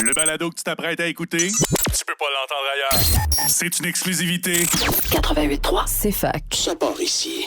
Le balado que tu t'apprêtes à écouter, tu peux pas l'entendre ailleurs. C'est une exclusivité. 88.3, c'est fac. ça part ici.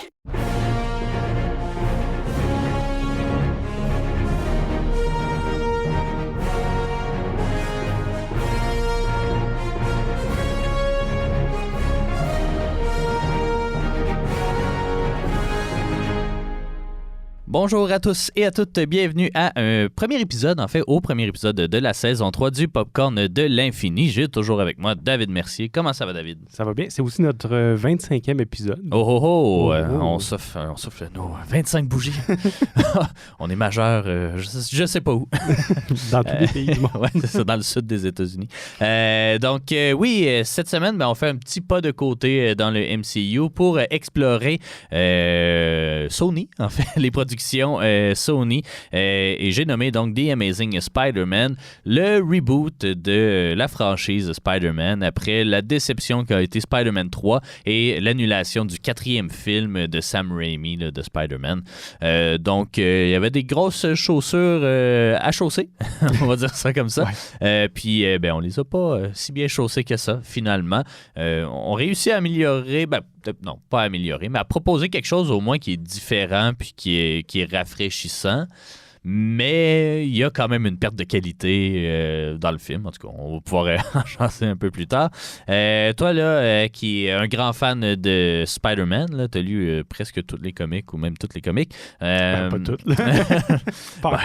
Bonjour à tous et à toutes, bienvenue à un premier épisode, au premier épisode de la saison 3 du Popcorn de l'Infini. J'ai toujours avec moi David Mercier. Comment ça va, David? Ça va bien. C'est aussi notre 25e épisode. On souffle nos 25 bougies. On est majeur, je sais pas où. Dans tous les pays du monde. Ouais, c'est ça, dans le sud des États-Unis. Cette semaine, on fait un petit pas de côté dans le MCU pour explorer Sony, en fait, les productions Sony, et j'ai nommé donc The Amazing Spider-Man, le reboot de la franchise Spider-Man après la déception qu'a été Spider-Man 3 et l'annulation du 4e film de Sam Raimi là, de Spider-Man. Il y avait des grosses chaussures à chausser, on va dire ça comme ça. Ouais. On les a pas si bien chaussées que ça, finalement. On réussit à améliorer, non, pas améliorer, mais à proposer quelque chose au moins qui est différent puis qui est rafraîchissant. Mais il y a quand même une perte de qualité dans le film. En tout cas, on va pouvoir en chancer un peu plus tard. Toi, là, qui est un grand fan de Spider-Man, tu as lu presque tous les comics ou même toutes les comics. Pas toutes. Pas encore.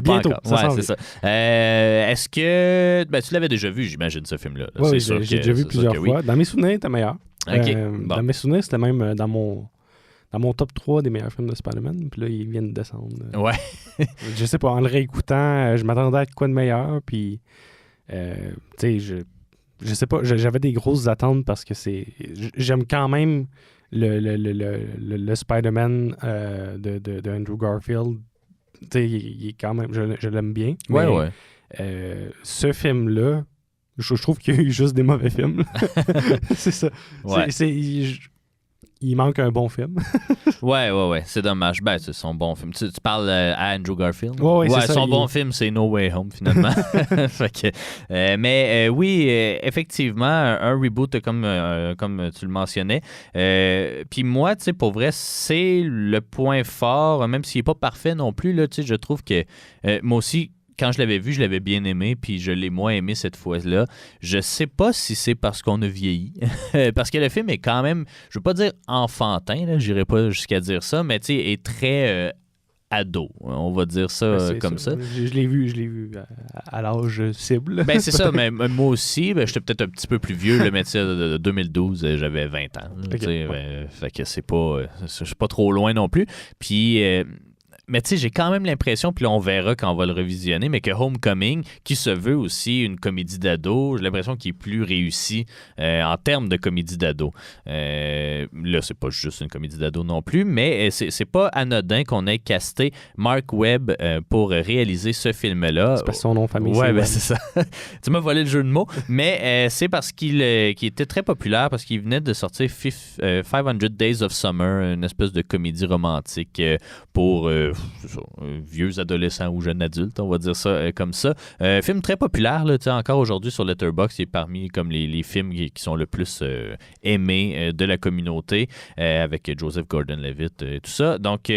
Bientôt, ça ouais, c'est ça. Est-ce que... tu l'avais déjà vu, j'imagine, ce film-là. Oui, j'ai déjà vu plusieurs fois. Dans mes souvenirs, c'était meilleur. Okay. Dans mes souvenirs, c'était même dans mon top 3 des meilleurs films de Spider-Man. Puis là, ils viennent de descendre. Ouais. Je sais pas, en le réécoutant, je m'attendais à quoi de meilleur. Puis, je sais pas, j'avais des grosses attentes parce que j'aime quand même le Spider-Man de Andrew Garfield. Il est quand même, je l'aime bien. Ouais. Ce film-là, je trouve qu'il y a eu juste des mauvais films. C'est ça. Ouais. Il manque un bon film. Ouais. C'est dommage. C'est son bon film. Tu parles à Andrew Garfield? Ouais, c'est ça. Son bon film, c'est No Way Home, finalement. Effectivement, un reboot, comme tu le mentionnais. Puis moi, pour vrai, c'est le point fort, même s'il n'est pas parfait non plus. Là, je trouve que moi aussi, quand je l'avais vu, je l'avais bien aimé, puis je l'ai moins aimé cette fois-là. Je sais pas si c'est parce qu'on a vieilli. Parce que le film est quand même, je veux pas dire enfantin, là, j'irai pas jusqu'à dire ça, mais est très ado. On va dire ça comme ça. Je l'ai vu à l'âge cible. C'est ça, mais moi aussi, j'étais peut-être un petit peu plus vieux, mais de 2012, j'avais 20 ans. Fait que c'est pas trop loin non plus. Puis... mais j'ai quand même l'impression, puis là on verra quand on va le revisionner, mais que Homecoming, qui se veut aussi une comédie d'ado, j'ai l'impression qu'il est plus réussi en termes de comédie d'ado. Là, c'est pas juste une comédie d'ado non plus, mais c'est pas anodin qu'on ait casté Mark Webb pour réaliser ce film-là. C'est parce que son nom de famille. Ouais, c'est ça. Tu m'as volé le jeu de mots, mais c'est parce qu'il était très populaire, parce qu'il venait de sortir 500 Days of Summer, une espèce de comédie romantique pour... vieux adolescents ou jeunes adultes, on va dire ça comme ça. Film très populaire, là, encore aujourd'hui sur Letterboxd, il est parmi comme les films qui sont le plus aimés de la communauté, avec Joseph Gordon-Levitt et tout ça. Donc,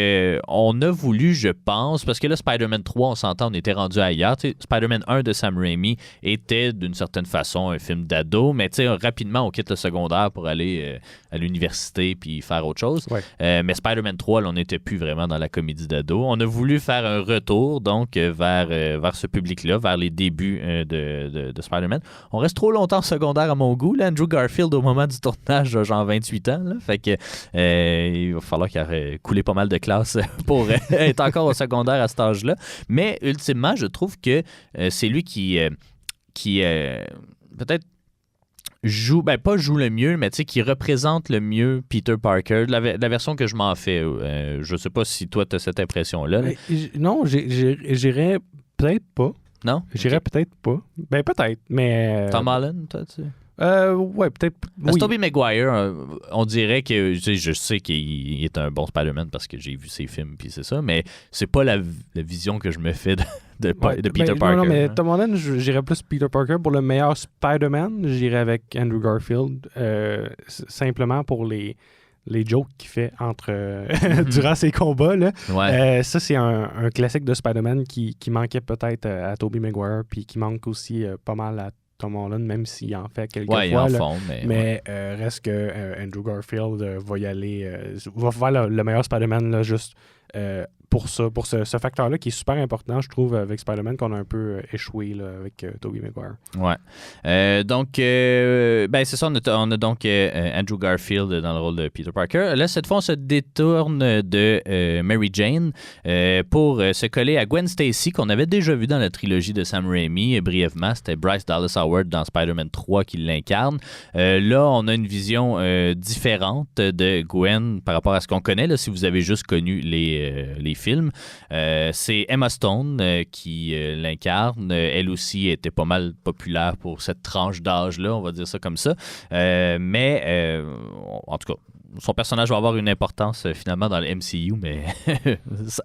on a voulu, je pense, parce que là, Spider-Man 3, on s'entend, on était rendu ailleurs. Spider-Man 1 de Sam Raimi était d'une certaine façon un film d'ado, mais rapidement, on quitte le secondaire pour aller à l'université puis faire autre chose. Ouais. Mais Spider-Man 3, là, on n'était plus vraiment dans la comédie d'ado. On a voulu faire un retour donc vers ce public-là, vers les débuts de Spider-Man. On reste trop longtemps en secondaire à mon goût. Là. Andrew Garfield, au moment du tournage, a genre 28 ans. Là. Fait que il va falloir qu'il ait coulé pas mal de classes pour être encore au secondaire à cet âge-là. Mais ultimement, je trouve que c'est lui qui peut-être pas joue le mieux, mais qui représente le mieux Peter Parker. La version que je m'en fais. Je sais pas si toi, tu as cette impression-là. Non, j'irais peut-être pas. Non? J'irais peut-être pas. Peut-être, mais... Tom Holland, toi, tu sais? Ouais, peut-être. Parce Oui. que Tobey Maguire, on dirait que je sais qu'il est un bon Spider-Man parce que j'ai vu ses films puis c'est ça, mais c'est pas la vision que je me fais de Peter Parker. Non, mais hein. Tom Holland, j'irais plus Peter Parker. Pour le meilleur Spider-Man, j'irais avec Andrew Garfield. Simplement pour les jokes qu'il fait durant ses combats. Là. Ouais. Ça, c'est un classique de Spider-Man qui manquait peut-être à Tobey Maguire, puis qui manque aussi pas mal à Tom Holland, même s'il en fait quelques Ouais, fois. en là. fond, mais Reste que Andrew Garfield va y aller, va faire le meilleur Spider-Man là, juste pour ce facteur-là qui est super important, je trouve, avec Spider-Man, qu'on a un peu échoué là, avec Tobey Maguire. Ouais. Donc, c'est ça, on a donc Andrew Garfield dans le rôle de Peter Parker. Là, cette fois, on se détourne de Mary Jane pour se coller à Gwen Stacy, qu'on avait déjà vu dans la trilogie de Sam Raimi. Brièvement, c'était Bryce Dallas Howard dans Spider-Man 3 qui l'incarne. Là, on a une vision différente de Gwen par rapport à ce qu'on connaît. Là, si vous avez juste connu les films. C'est Emma Stone qui l'incarne. Elle aussi était pas mal populaire pour cette tranche d'âge-là, on va dire ça comme ça. Mais en tout cas, son personnage va avoir une importance finalement dans le MCU, mais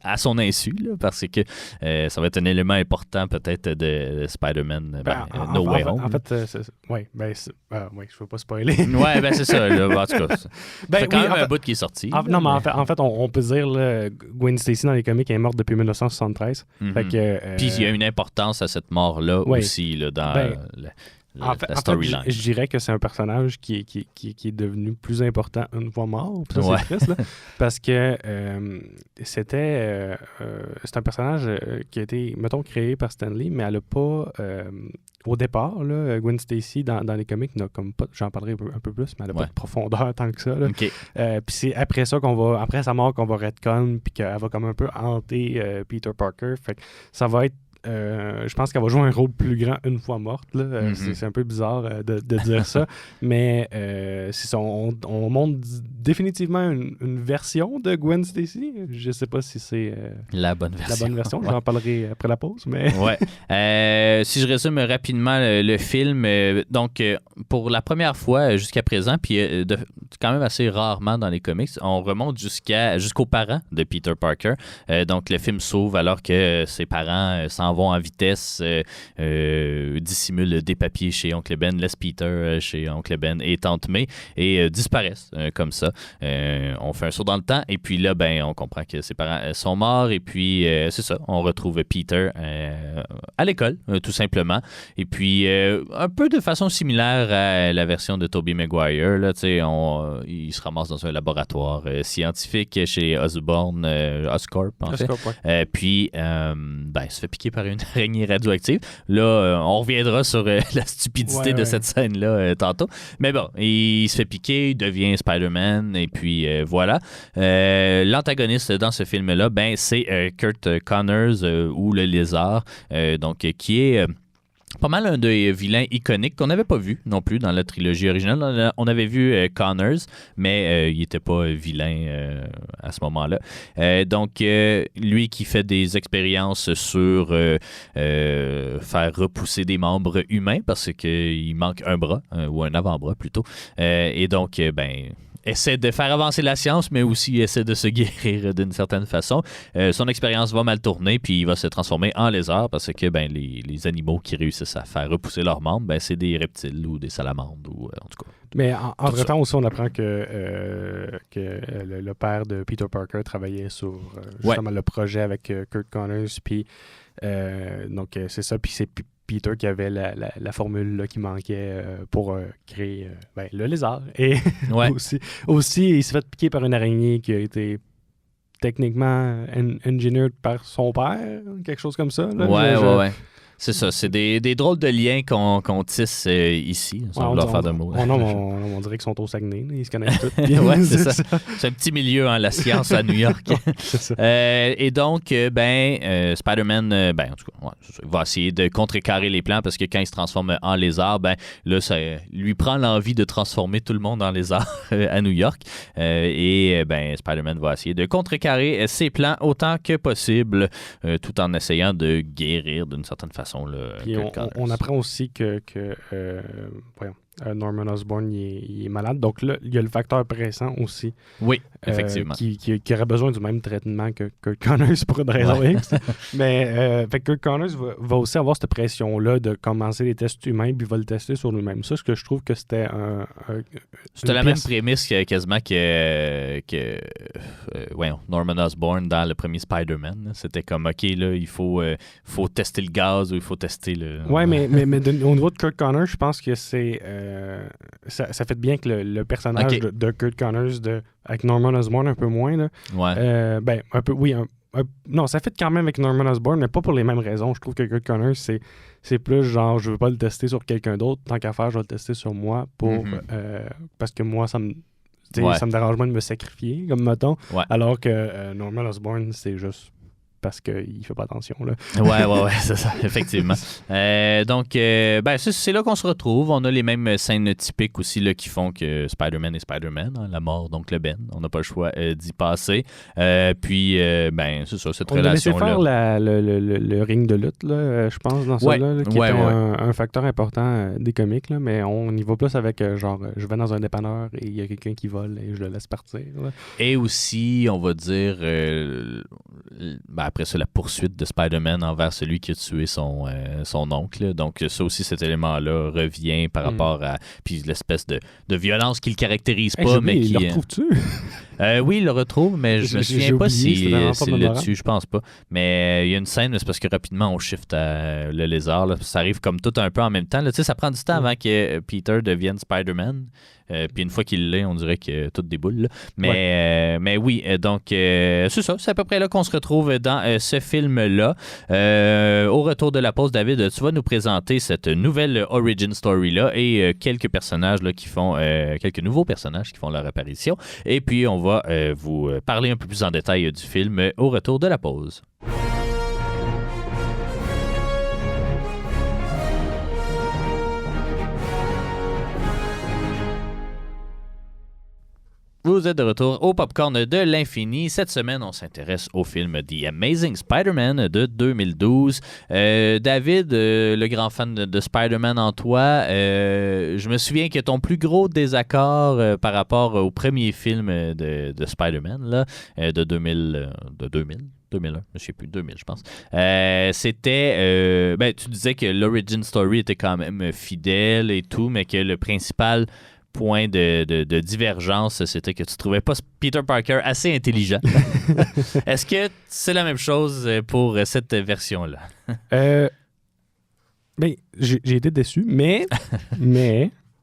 à son insu, là, parce que ça va être un élément important peut-être de Spider-Man No Way Home. En fait, oui, je ne veux pas spoiler. Ouais, c'est ça. Là, en tout cas, c'est quand même un bout qui est sorti. Non, mais en fait, on peut dire là, Gwen Stacy dans les comics est morte depuis 1973. Fait que, puis il y a une importance à cette mort-là aussi là, dans la storyline. Je dirais que c'est un personnage qui est devenu plus important une fois mort. Ça, c'est triste, là, parce que c'est un personnage qui a été, mettons, créé par Stan Lee, mais elle n'a pas... au départ, là, Gwen Stacy, dans les comics, n'a comme pas, j'en parlerai un peu plus, mais elle n'a pas de profondeur tant que ça. Là. Okay. Puis c'est après ça après sa mort, qu'on va retcon, puis qu'elle va comme un peu hanter Peter Parker. Fait que ça va être je pense qu'elle va jouer un rôle plus grand une fois morte. Là. C'est un peu bizarre de dire ça. Mais c'est ça, on montre définitivement une version de Gwen Stacy. Je ne sais pas si c'est la bonne version. J'en parlerai après la pause. Mais... Ouais. Si je résume rapidement le film, donc pour la première fois jusqu'à présent, puis quand même assez rarement dans les comics, on remonte jusqu'aux parents de Peter Parker. Donc le film s'ouvre alors que ses parents s'en vont en vitesse, dissimulent des papiers chez Oncle Ben, laissent Peter chez Oncle Ben et Tante May et disparaissent comme ça. On fait un saut dans le temps et puis là, on comprend que ses parents sont morts et puis c'est ça, on retrouve Peter à l'école, tout simplement. Et puis, un peu de façon similaire à la version de Tobey Maguire, là, il se ramasse dans un laboratoire scientifique chez Oscorp, en fait. Ouais. Puis, il se fait piquer par une araignée radioactive. Là, on reviendra sur la stupidité de cette scène-là tantôt. Mais bon, il se fait piquer, il devient Spider-Man, et puis voilà. L'antagoniste dans ce film-là, c'est Kurt Connors, ou le lézard, donc qui est... pas mal un des vilains iconiques qu'on n'avait pas vu non plus dans la trilogie originale. On avait vu Connors, mais il n'était pas vilain à ce moment-là. Donc, lui qui fait des expériences sur faire repousser des membres humains parce qu'il manque un bras, ou un avant-bras plutôt. Et donc, essaie de faire avancer la science, mais aussi essaie de se guérir d'une certaine façon. Son expérience va mal tourner, puis il va se transformer en lézard parce que les animaux qui réussissent à faire repousser leurs membres, c'est des reptiles ou des salamandres, ou en tout cas. Mais entre-temps aussi, on apprend que le père de Peter Parker travaillait sur justement le projet avec Kurt Connors, puis donc c'est ça, puis c'est Peter qui avait la formule là, qui manquait pour créer le lézard. Et aussi, il s'est fait piquer par une araignée qui a été techniquement engineered par son père, quelque chose comme ça. Là. Ouais. C'est ça, c'est des drôles de liens qu'on tisse ici, sans vouloir faire de mots. On dirait qu'ils sont au Saguenay, là, ils se connaissent tous. Ouais, c'est ça. C'est un petit milieu, la science à New York. C'est ça. Et donc, Spider-Man, en tout cas, il va essayer de contrecarrer les plans parce que quand il se transforme en lézard, là, ça lui prend l'envie de transformer tout le monde en lézard à New York. Et Spider-Man va essayer de contrecarrer ses plans autant que possible, tout en essayant de guérir d'une certaine façon. Puis on apprend aussi que Norman Osborn, il est malade. Donc là, il y a le facteur pressant aussi. Oui, effectivement. Qui aurait besoin du même traitement que Kurt Connors pour une raison X. Mais fait que Kurt Connors va aussi avoir cette pression-là de commencer les tests humains, puis il va le tester sur lui-même. Ça, ce que je trouve que c'était c'était la même prémisse quasiment que Norman Osborn dans le premier Spider-Man. C'était comme, OK, là, il faut tester le gaz ou il faut tester le... Ouais, mais au niveau de Kurt Connors, je pense que c'est... ça fait bien que le personnage de Kurt Connors avec Norman Osborn un peu moins. Là, un peu, oui. Non, ça fait quand même avec Norman Osborn, mais pas pour les mêmes raisons. Je trouve que Kurt Connors, c'est plus genre, je veux pas le tester sur quelqu'un d'autre. Tant qu'à faire, je vais le tester sur moi parce que moi, ça me dérange moins de me sacrifier, comme mettons. Ouais. Alors que Norman Osborn, c'est juste parce qu'il fait pas attention. Là. Ouais, c'est ça, effectivement. Donc, c'est là qu'on se retrouve. On a les mêmes scènes typiques aussi là, qui font que Spider-Man est Spider-Man, hein, la mort d'Oncle Ben. On n'a pas le choix d'y passer. C'est ça, cette relation-là. On a laissé faire le ring de lutte, là, je pense, dans ça, là, qui était un facteur important des comics, là, mais on y va plus avec je vais dans un dépanneur et il y a quelqu'un qui vole et je le laisse partir. Là. Et aussi, on va dire... après ça, la poursuite de Spider-Man envers celui qui a tué son oncle. Donc, ça aussi, cet élément-là revient par rapport à... Puis l'espèce de violence qui le caractérise pas, mais qui... Il le retrouve-tu? Oui, il le retrouve, mais je me souviens pas s'il le tue. Je pense pas. Mais il y a une scène, c'est parce que rapidement, on shift à le lézard. Là, ça arrive comme tout un peu en même temps. Là, ça prend du temps avant que Peter devienne Spider-Man. Puis une fois qu'il l'est, on dirait que tout déboule. Là. Mais oui, donc c'est ça. C'est à peu près là qu'on se retrouve dans ce film-là. Au retour de la pause, David, tu vas nous présenter cette nouvelle origin story-là et quelques personnages là, quelques nouveaux personnages qui font leur apparition. Et puis, on va vous parler un peu plus en détail du film au retour de la pause. Vous êtes de retour au Popcorn de l'Infini. Cette semaine, on s'intéresse au film The Amazing Spider-Man de 2012. David, le grand fan de Spider-Man en toi, je me souviens que ton plus gros désaccord par rapport au premier film de Spider-Man là, de 2000, 2001, je sais plus, 2000 je pense. C'était, tu disais que l'origin story était quand même fidèle et tout, mais que le principal point de divergence, c'était que tu trouvais pas Peter Parker assez intelligent. Est-ce que c'est la même chose pour cette version-là? J'ai été déçu, mais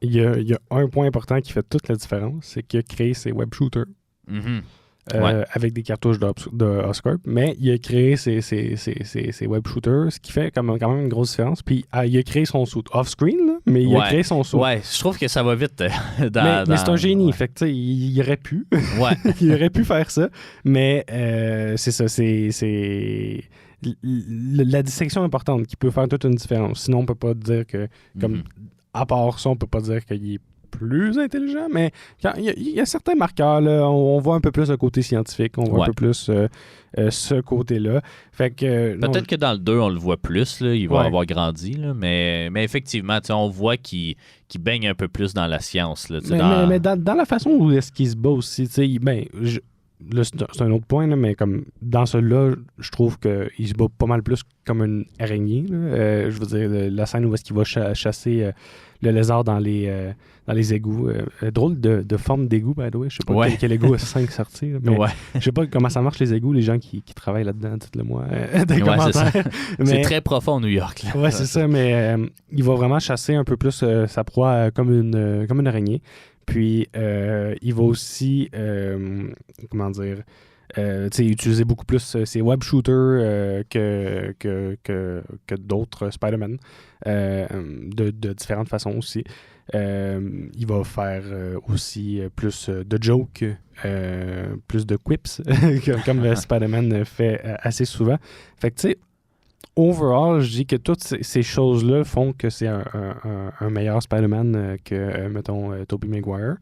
il y a un point important qui fait toute la différence, c'est qu'il a créé ses web shooters. Mm-hmm. Avec des cartouches d'Oscorp, mais il a créé ses web shooters, ce qui fait quand même une grosse différence. Puis il a créé son suit off-screen, là, mais il a créé son suit. Ouais, je trouve que ça va vite. Mais c'est un génie, fait que il aurait pu. Il aurait pu faire ça, mais c'est ça, c'est la distinction importante qui peut faire toute une différence. Sinon, on peut pas dire que, comme à part ça, on peut pas dire qu'il est plus intelligent, mais il y a certains marqueurs, là, on voit un peu plus le côté scientifique, on voit un peu plus ce côté-là. Fait que, peut-être que dans le 2, on le voit plus, là, il va avoir grandi, là, mais effectivement, on voit qu'il baigne un peu plus dans la science. Là, mais dans la façon où est-ce qu'il se bat aussi, là, c'est un autre point, là, mais comme dans celui-là, je trouve qu'il se bat pas mal plus comme une araignée. Là. Je veux dire, la scène où est-ce qu'il va chasser le lézard dans les égouts. Drôle de forme d'égout, by the way. Je sais pas quel égout a 5 sorties. Là, mais je sais pas comment ça marche les égouts, les gens qui travaillent là-dedans, dites-le moi dans les commentaires. C'est très profond, New York. Là. Ouais, c'est ça, mais il va vraiment chasser un peu plus sa proie comme une araignée. Puis, il va aussi, utiliser beaucoup plus ses web shooters que d'autres Spider-Man, de différentes façons aussi. Il va faire aussi plus de jokes, plus de quips, comme Spider-Man fait assez souvent. Fait que, tu sais, overall, je dis que toutes ces choses-là font que c'est un meilleur Spider-Man que, mettons, Tobey Maguire.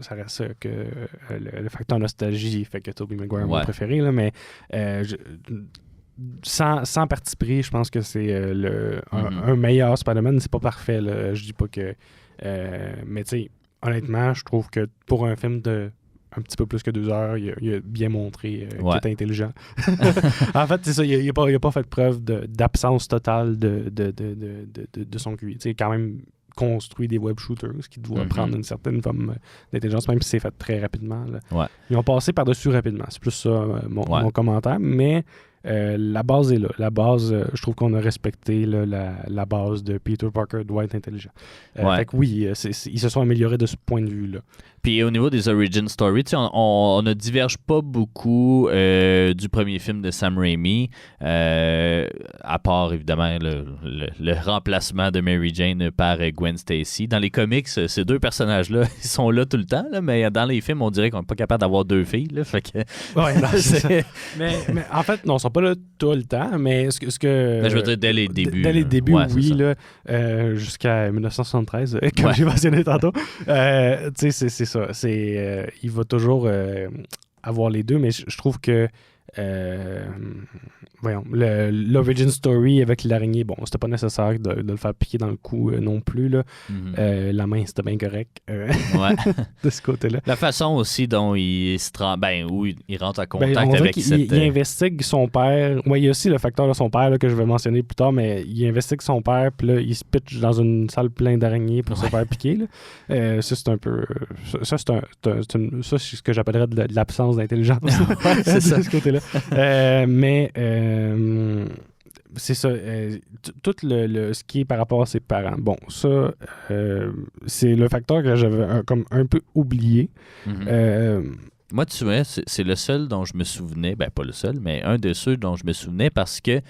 Ça reste que le facteur nostalgie fait que Tobey Maguire est mon préféré, là, mais sans parti pris, je pense que c'est un meilleur Spider-Man. C'est pas parfait, là. Je dis pas que... mais tu sais, honnêtement, je trouve que pour un film de un petit peu plus que 2 heures, il a bien montré qu'il était intelligent. En fait, c'est ça, il a pas fait preuve d'absence totale de son QI. Il a quand même construit des web shooters, ce qui doit prendre une certaine forme d'intelligence, même si c'est fait très rapidement. Là. Ouais. Ils ont passé par-dessus rapidement. C'est plus ça mon commentaire. Mais la base est là. La base, je trouve qu'on a respecté là, la base de Peter Parker doit être intelligent. Fait que oui, ils se sont améliorés de ce point de vue-là. Puis au niveau des origin story, on ne diverge pas beaucoup du premier film de Sam Raimi, à part évidemment le remplacement de Mary Jane par Gwen Stacy. Dans les comics, ces 2 personnages-là, ils sont là tout le temps, là, mais dans les films, on dirait qu'on n'est pas capable d'avoir 2 filles. Là, fait que... Ouais, non, c'est ça. Mais en fait, non, ils ne sont pas là tout le temps, mais ce que je veux dire, dès les débuts. Dès les débuts, oui, là, jusqu'à 1973, comme j'ai mentionné tantôt. Tu sais, c'est ça. Il va toujours avoir les 2, mais je trouve que voyons, l'origin story avec l'araignée, bon, c'était pas nécessaire de le faire piquer dans le cou non plus. Là. La main, c'était bien correct de ce côté-là. La façon aussi dont il rentre en contact avec il investigue son père. Ouais, il y a aussi le facteur de son père là, que je vais mentionner plus tard, mais il investigue son père, puis là, il se pitch dans une salle pleine d'araignées pour se faire piquer. Là. Ça, c'est un peu... Ça, c'est ce que j'appellerais de l'absence d'intelligence c'est ça. de ce côté-là. Mais c'est ça. Tout ce qui est par rapport à ses parents. Bon, ça, c'est le facteur que j'avais comme un peu oublié. Moi, tu vois, c'est le seul dont je me souvenais. Ben, pas le seul, mais un de ceux dont je me souvenais parce que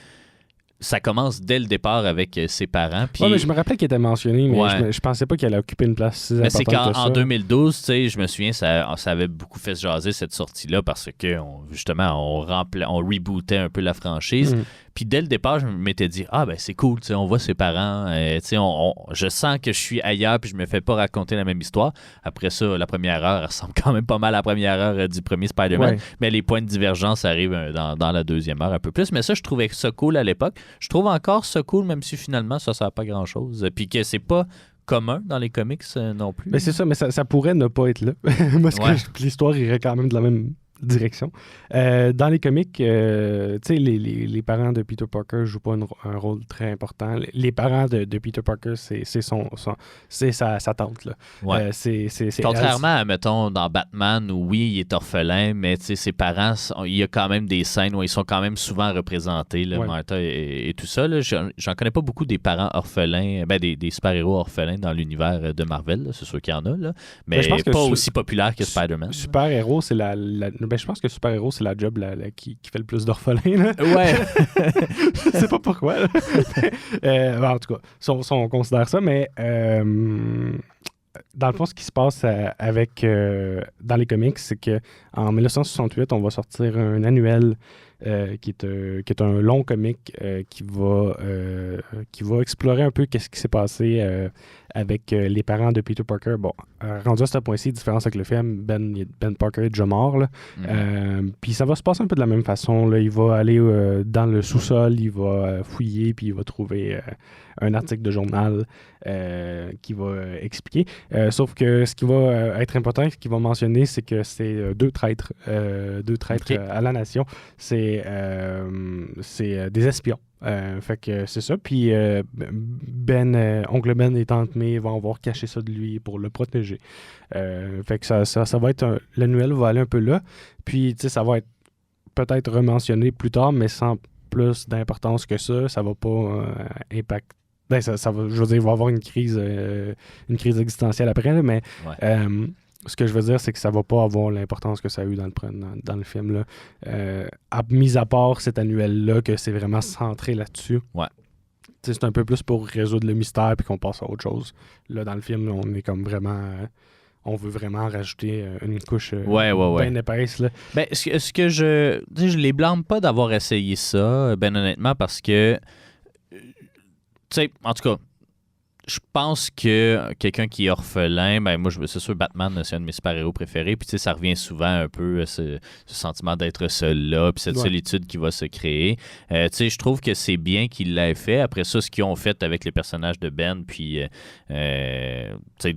ça commence dès le départ avec ses parents. Puis... mais je me rappelais qu'il était mentionné, mais je pensais pas qu'il allait occuper une place si importante que ça. Mais c'est qu'en 2012, tu sais, je me souviens, ça avait beaucoup fait se jaser cette sortie-là parce que, justement, on rebootait un peu la franchise. Puis dès le départ, je m'étais dit, c'est cool, tu sais, on voit ses parents, tu sais, je sens que je suis ailleurs puis je me fais pas raconter la même histoire. Après ça, la première heure, elle ressemble quand même pas mal à la première heure du premier Spider-Man, mais les points de divergence arrivent dans la deuxième heure un peu plus. Mais ça, je trouvais ça cool à l'époque. Je trouve encore ça cool, même si finalement, ça sert pas grand-chose. Puis que c'est pas commun dans les comics non plus. Mais c'est ça, mais ça pourrait ne pas être là. Parce que l'histoire irait quand même de la même direction. Dans les comics, tu sais, les parents de Peter Parker jouent pas un rôle très important. Les parents de Peter Parker, c'est sa tante. Là. Ouais. Contrairement à, mettons, dans Batman, où oui, il est orphelin, mais ses parents, il y a quand même des scènes où ils sont quand même souvent représentés, là, Martha et tout ça. Là. J'en connais pas beaucoup des parents orphelins, des super-héros orphelins dans l'univers de Marvel. Là. C'est sûr qu'il y en a, là, mais je pense pas aussi populaire que Spider-Man. Super-héros, c'est je pense que super-héros, c'est la job qui fait le plus d'orphelins. Là. Ouais. Je sais pas pourquoi. En tout cas, on considère ça, mais dans le fond, ce qui se passe dans les comics, c'est qu'en 1968, on va sortir un annuel qui est un long comic qui va explorer un peu qu'est-ce qui s'est passé avec les parents de Peter Parker. Bon, rendu à ce point-ci, différence avec le film, Ben Parker est déjà mort. Là. Puis ça va se passer un peu de la même façon. Là. Il va aller dans le sous-sol, il va fouiller, puis il va trouver un article de journal qui va expliquer. Sauf que ce qui va être important, ce qu'il va mentionner, c'est que c'est deux traîtres à la nation. C'est des espions. Fait que c'est ça. Puis Oncle Ben et Tante May vont avoir caché ça de lui pour le protéger. Fait que ça va être l'annuel va aller un peu là. Puis tu sais, ça va être peut-être rementionné plus tard, mais sans plus d'importance que ça. Ça va pas impacter. Ben, ça va, je veux dire, il va y avoir une crise existentielle après, là, mais ce que je veux dire, c'est que ça va pas avoir l'importance que ça a eu dans le film. Là. Mis à part cet annuel-là, que c'est vraiment centré là-dessus. Ouais. C'est un peu plus pour résoudre le mystère puis qu'on passe à autre chose. Là, dans le film, là, on est comme vraiment... on veut vraiment rajouter une couche bien épaisse. Là. Ben, ce que je les blâme pas d'avoir essayé ça, ben honnêtement, parce que... Tu sais, en tout cas, je pense que quelqu'un qui est orphelin, ben moi, c'est sûr, Batman, c'est un de mes super-héros préférés. Puis, tu sais, ça revient souvent un peu, ce sentiment d'être seul là, puis cette solitude qui va se créer. Tu sais, je trouve que c'est bien qu'il l'ait fait. Après ça, ce qu'ils ont fait avec les personnages de Ben, puis, tu sais,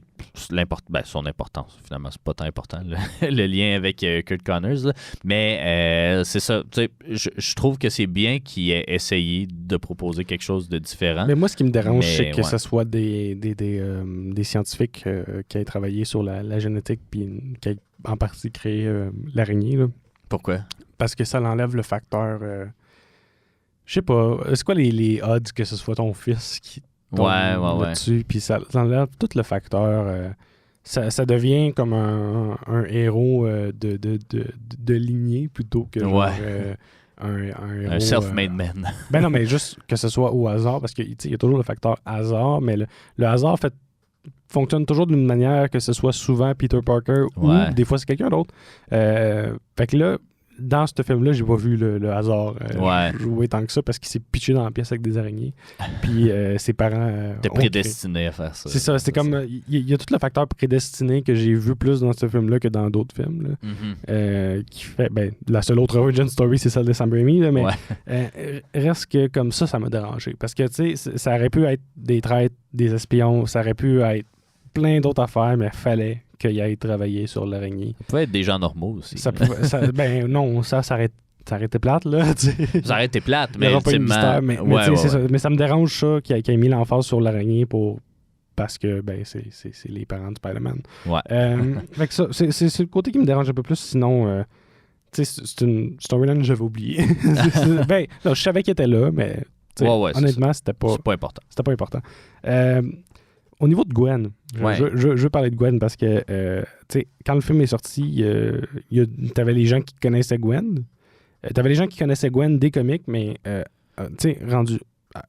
son importance, finalement, c'est pas tant important, le lien avec Kurt Connors. Là. Mais c'est ça, tu sais, je trouve que c'est bien qu'il ait essayé de proposer quelque chose de différent. Mais moi, ce qui me dérange, c'est que ce soit des scientifiques qui aient travaillé sur la génétique puis qui aient en partie créé l'araignée. Là. Pourquoi? Parce que ça l'enlève le facteur... je sais pas, c'est quoi les odds que ce soit ton fils qui tombe là-dessus? Puis ça enlève tout le facteur... Ça devient comme un héros de lignée plutôt que genre, un héros... Un self-made man. Ben non, mais juste que ce soit au hasard, parce qu'il y a toujours le facteur hasard, mais le hasard fonctionne toujours d'une manière que ce soit souvent Peter Parker ou des fois c'est quelqu'un d'autre. Fait que là, dans ce film-là, j'ai pas vu le hasard jouer tant que ça parce qu'il s'est pitché dans la pièce avec des araignées. Puis ses parents... T'es prédestiné à faire ça. C'est ça, c'est comme... Il y a tout le facteur prédestiné que j'ai vu plus dans ce film-là que dans d'autres films. Là, qui fait... Ben, la seule autre origin story, c'est celle de Sam Raimi, là, mais reste que comme ça m'a dérangé. Parce que, tu sais, ça aurait pu être des traîtres, des espions, ça aurait pu être plein d'autres affaires, mais il fallait qu'il aille travailler sur l'araignée. Ça pouvait être des gens normaux aussi. Ben non, ça aurait été plate, là. Ça aurait été plate, mais ultimement... c'est ça. Mais ça me dérange ça qu'il ait mis l'emphase sur l'araignée parce que ben c'est les parents de Spider-Man. Fait que ça, c'est le côté qui me dérange un peu plus, sinon... c'est une storyline que j'avais oubliée. Ben, non, je savais qu'il était là, mais honnêtement, c'était pas important. C'était pas important. Au niveau de Gwen, je veux parler de Gwen parce que quand le film est sorti, t'avais les gens qui connaissaient Gwen. T'avais les gens qui connaissaient Gwen des comics, mais rendu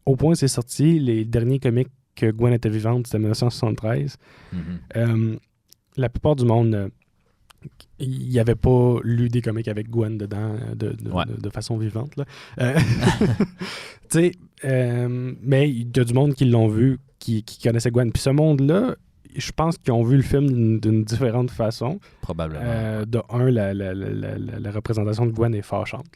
au point où c'est sorti, les derniers comics que Gwen était vivante, c'était 1973. La plupart du monde, il n'y avait pas lu des comics avec Gwen dedans de façon vivante. Là. Mais il y a du monde qui l'ont vu, qui connaissait Gwen. Puis ce monde-là, je pense qu'ils ont vu le film d'une différente façon. Probablement. De un, la représentation de Gwen est fâchante.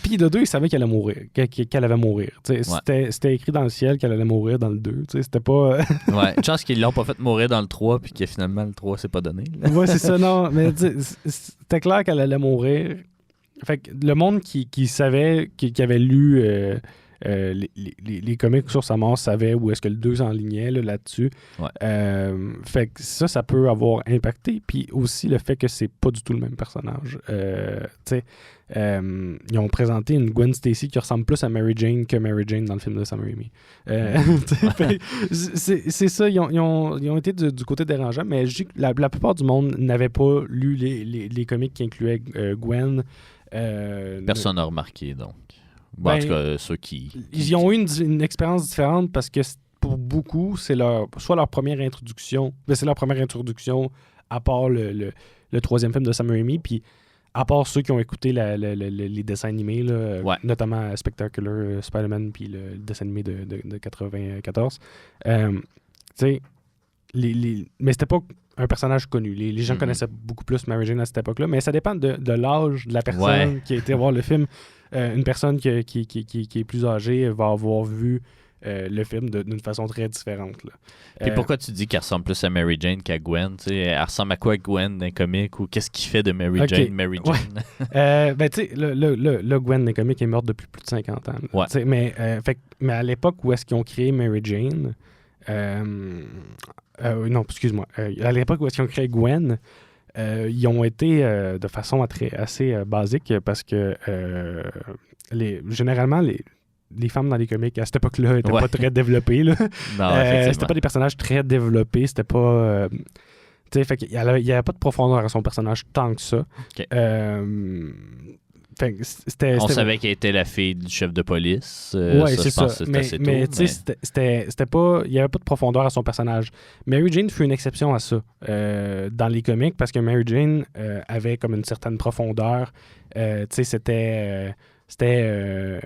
Puis de deux, ils savaient qu'elle allait mourir. Qu'elle allait mourir. C'était écrit dans le ciel qu'elle allait mourir dans le 2. C'était pas... Une chance qu'ils l'ont pas fait mourir dans le 3 puis que finalement le 3 s'est pas donné. Ouais, c'est ça. Non, mais c'était clair qu'elle allait mourir. Fait que le monde qui savait, qui avait lu... les comics sur sa mort savaient où est-ce que le 2 s'enlignait là-dessus. Fait que ça peut avoir impacté. Puis aussi le fait que c'est pas du tout le même personnage. Ils ont présenté une Gwen Stacy qui ressemble plus à Mary Jane que Mary Jane dans le film de Sam Raimi. C'est ça, ils ont été du côté dérangeant, mais je dis que la plupart du monde n'avait pas lu les comics qui incluaient Gwen. Personne n'a remarqué, donc. En tout cas, ceux qui... Ils ont eu une expérience différente parce que pour beaucoup, c'est soit leur première introduction, c'est leur première introduction à part le troisième film de Sam Raimi, puis à part ceux qui ont écouté les dessins animés, là, notamment Spectacular Spider-Man puis le dessin animé de 94. Mais c'était pas un personnage connu. Les gens connaissaient beaucoup plus Mary Jane à cette époque-là, mais ça dépend de l'âge de la personne qui a été voir le film. Une personne qui est plus âgée va avoir vu le film d'une façon très différente. Là. Puis pourquoi tu dis qu'elle ressemble plus à Mary Jane qu'à Gwen? Elle ressemble à quoi Gwen dans les comics? Ou qu'est-ce qui fait de Mary Jane Mary Jane? Le Gwen dans les comics est morte depuis plus de 50 ans. Mais à l'époque où est-ce qu'ils ont créé Mary Jane... non, excuse-moi. À l'époque où est-ce qu'ils ont créé Gwen... ils ont été de façon assez basique parce que généralement, les femmes dans les comics à cette époque-là n'étaient pas très développées. Là. Non, c'était pas des personnages très développés. C'était pas... fait qu'il y avait pas de profondeur à son personnage tant que ça. Okay. On savait qu'elle était la fille du chef de police. C'est ça. Mais c'était pas... Il n'y avait pas de profondeur à son personnage. Mary Jane fut une exception à ça dans les comics parce que Mary Jane avait comme une certaine profondeur. C'était c'était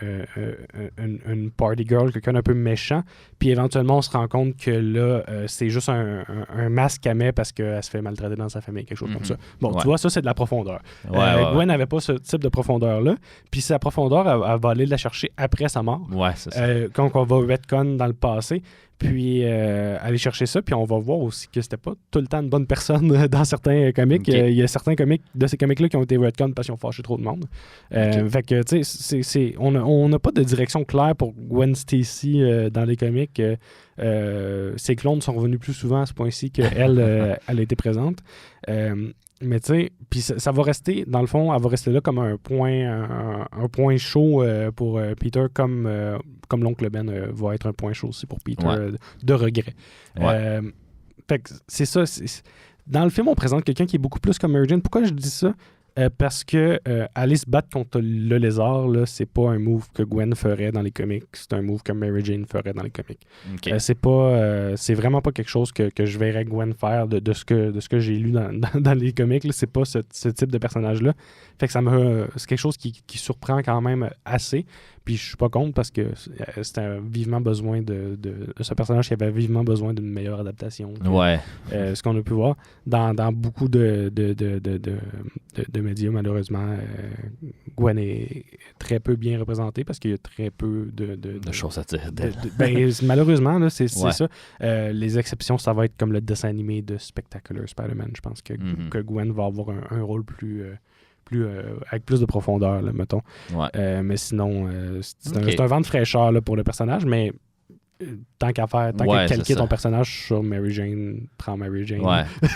une party girl, quelqu'un d'un peu méchant. Puis éventuellement, on se rend compte que là, c'est juste un masque qu'elle met parce qu'elle se fait maltraiter dans sa famille, quelque chose comme ça. Bon, tu vois, ça, c'est de la profondeur. Gwen n'avait pas ce type de profondeur-là. Puis sa profondeur, elle va aller la chercher après sa mort. Ouais, c'est ça. Quand on va retcon dans le passé. Puis aller chercher ça, puis on va voir aussi que c'était pas tout le temps une bonne personne dans certains comics. Okay. Il y a certains comics de ces comics-là qui ont été retcon parce qu'ils ont fâché trop de monde. Fait que, tu sais, on n'a pas de direction claire pour Gwen Stacy dans les comics. Ses clones sont revenus plus souvent à ce point-ci qu'elle elle a été présente. Mais tu sais, puis ça va rester, dans le fond, elle va rester là comme un point chaud pour Peter, comme l'oncle Ben va être un point chaud aussi pour Peter de regret. Fait que c'est ça. Dans le film, on présente quelqu'un qui est beaucoup plus comme Mary Jane. Pourquoi je dis ça? Parce que aller se battre contre le lézard, là, c'est pas un move que Gwen ferait dans les comics. C'est un move que Mary Jane ferait dans les comics. Okay. C'est vraiment pas quelque chose que je verrais Gwen faire de ce que j'ai lu dans les comics. Là. C'est pas ce type de personnage-là. Fait que c'est quelque chose qui surprend quand même assez. Puis je suis pas contre parce que c'était vivement besoin de ce personnage qui avait vivement besoin d'une meilleure adaptation. Ce qu'on a pu voir dans beaucoup de médias, malheureusement, Gwen est très peu bien représentée parce qu'il y a très peu de choses à dire d'elle. Malheureusement, là, c'est ça. Les exceptions, ça va être comme le dessin animé de Spectacular Spider-Man. Je pense que Gwen va avoir un rôle avec plus de profondeur, là, mettons. Mais sinon, c'est un vent de fraîcheur là, pour le personnage, mais tant qu'à calquer ton personnage sur Mary Jane, prends Mary Jane.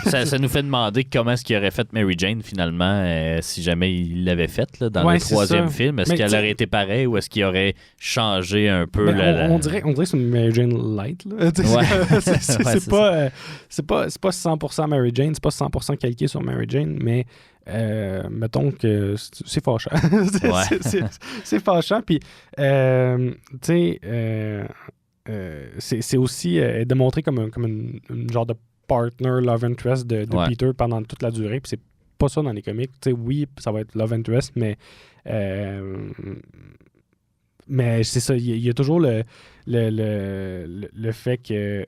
Ça nous fait demander comment est-ce qu'il aurait fait Mary Jane finalement si jamais il l'avait fait là, dans le troisième film. Est-ce qu'elle aurait été pareille ou est-ce qu'il aurait changé un peu on dirait que c'est une Mary Jane light. Là. C'est pas 100% Mary Jane, c'est pas 100% calqué sur Mary Jane, mais mettons que c'est fâchant. C'est fâchant. Puis, tu sais, c'est aussi démontré comme une genre de partner love interest de Peter pendant toute la durée. Puis c'est pas ça dans les comics. Tu sais, oui, ça va être love interest, mais c'est ça. Il y a toujours le fait que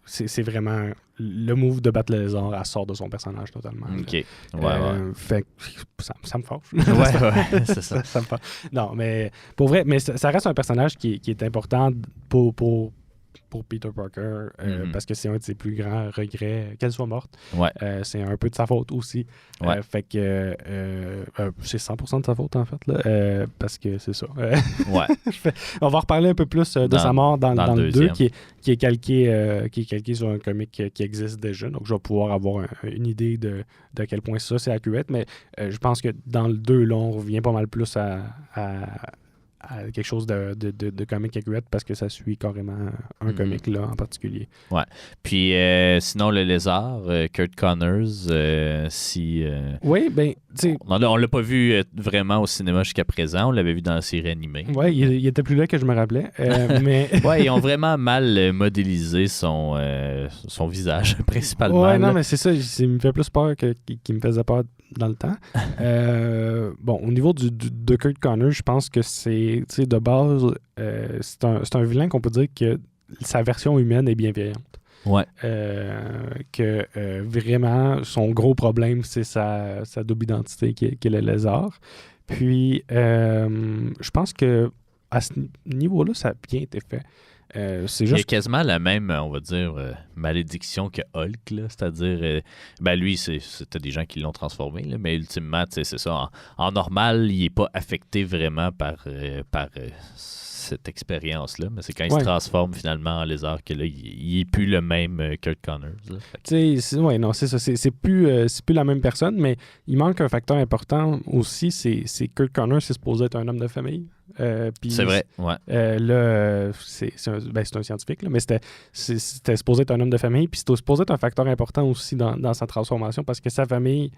c'est vraiment le move de battre le lézard, elle sort de son personnage totalement. OK. Fait que ça me fâche. C'est ça. Ça me fâche. Non, mais pour vrai, mais ça reste un personnage qui est important pour Peter Parker parce que c'est un de ses plus grands regrets qu'elle soit morte. C'est un peu de sa faute aussi. Fait que c'est 100% de sa faute en fait là, parce que c'est ça. On va reparler un peu plus de sa mort dans le 2 qui est calqué sur un comic qui existe déjà. Donc je vais pouvoir avoir une idée de à quel point ça c'est accurate. Mais je pense que dans le 2 là, on revient pas mal plus à quelque chose de comic accurate parce que ça suit carrément un comic là en particulier. Puis sinon le lézard, Kurt Connors, oui, ben tu sais, on l'a pas vu vraiment au cinéma jusqu'à présent, on l'avait vu dans la série animée. Oui, il était plus là que je me rappelais. Mais ils ont vraiment mal modélisé son visage principalement. Non, mais c'est ça, il me fait plus peur qu'il me faisait peur dans le temps. Au niveau de Kurt Connors, je pense que c'est, tu sais, de base, c'est un vilain qu'on peut dire que sa version humaine est bienveillante. Que vraiment, son gros problème, c'est sa double identité qui est le lézard. Puis, je pense que à ce niveau-là, ça a bien été fait. C'est juste... Il y a quasiment la même, on va dire, malédiction que Hulk, là. C'est-à-dire, lui, c'était des gens qui l'ont transformé, là, mais ultimement, c'est ça. En normal, il n'est pas affecté vraiment par cette expérience-là, mais c'est quand il se transforme finalement en lézard que là, il n'est plus le même Kurt Connors. C'est ça. C'est plus la même personne, mais il manque un facteur important aussi, c'est Kurt Connors, c'est supposé être un homme de famille. C'est vrai, là, c'est un scientifique, là, mais c'était supposé être un homme de famille, puis c'était supposé être un facteur important aussi dans sa transformation, parce que sa famille,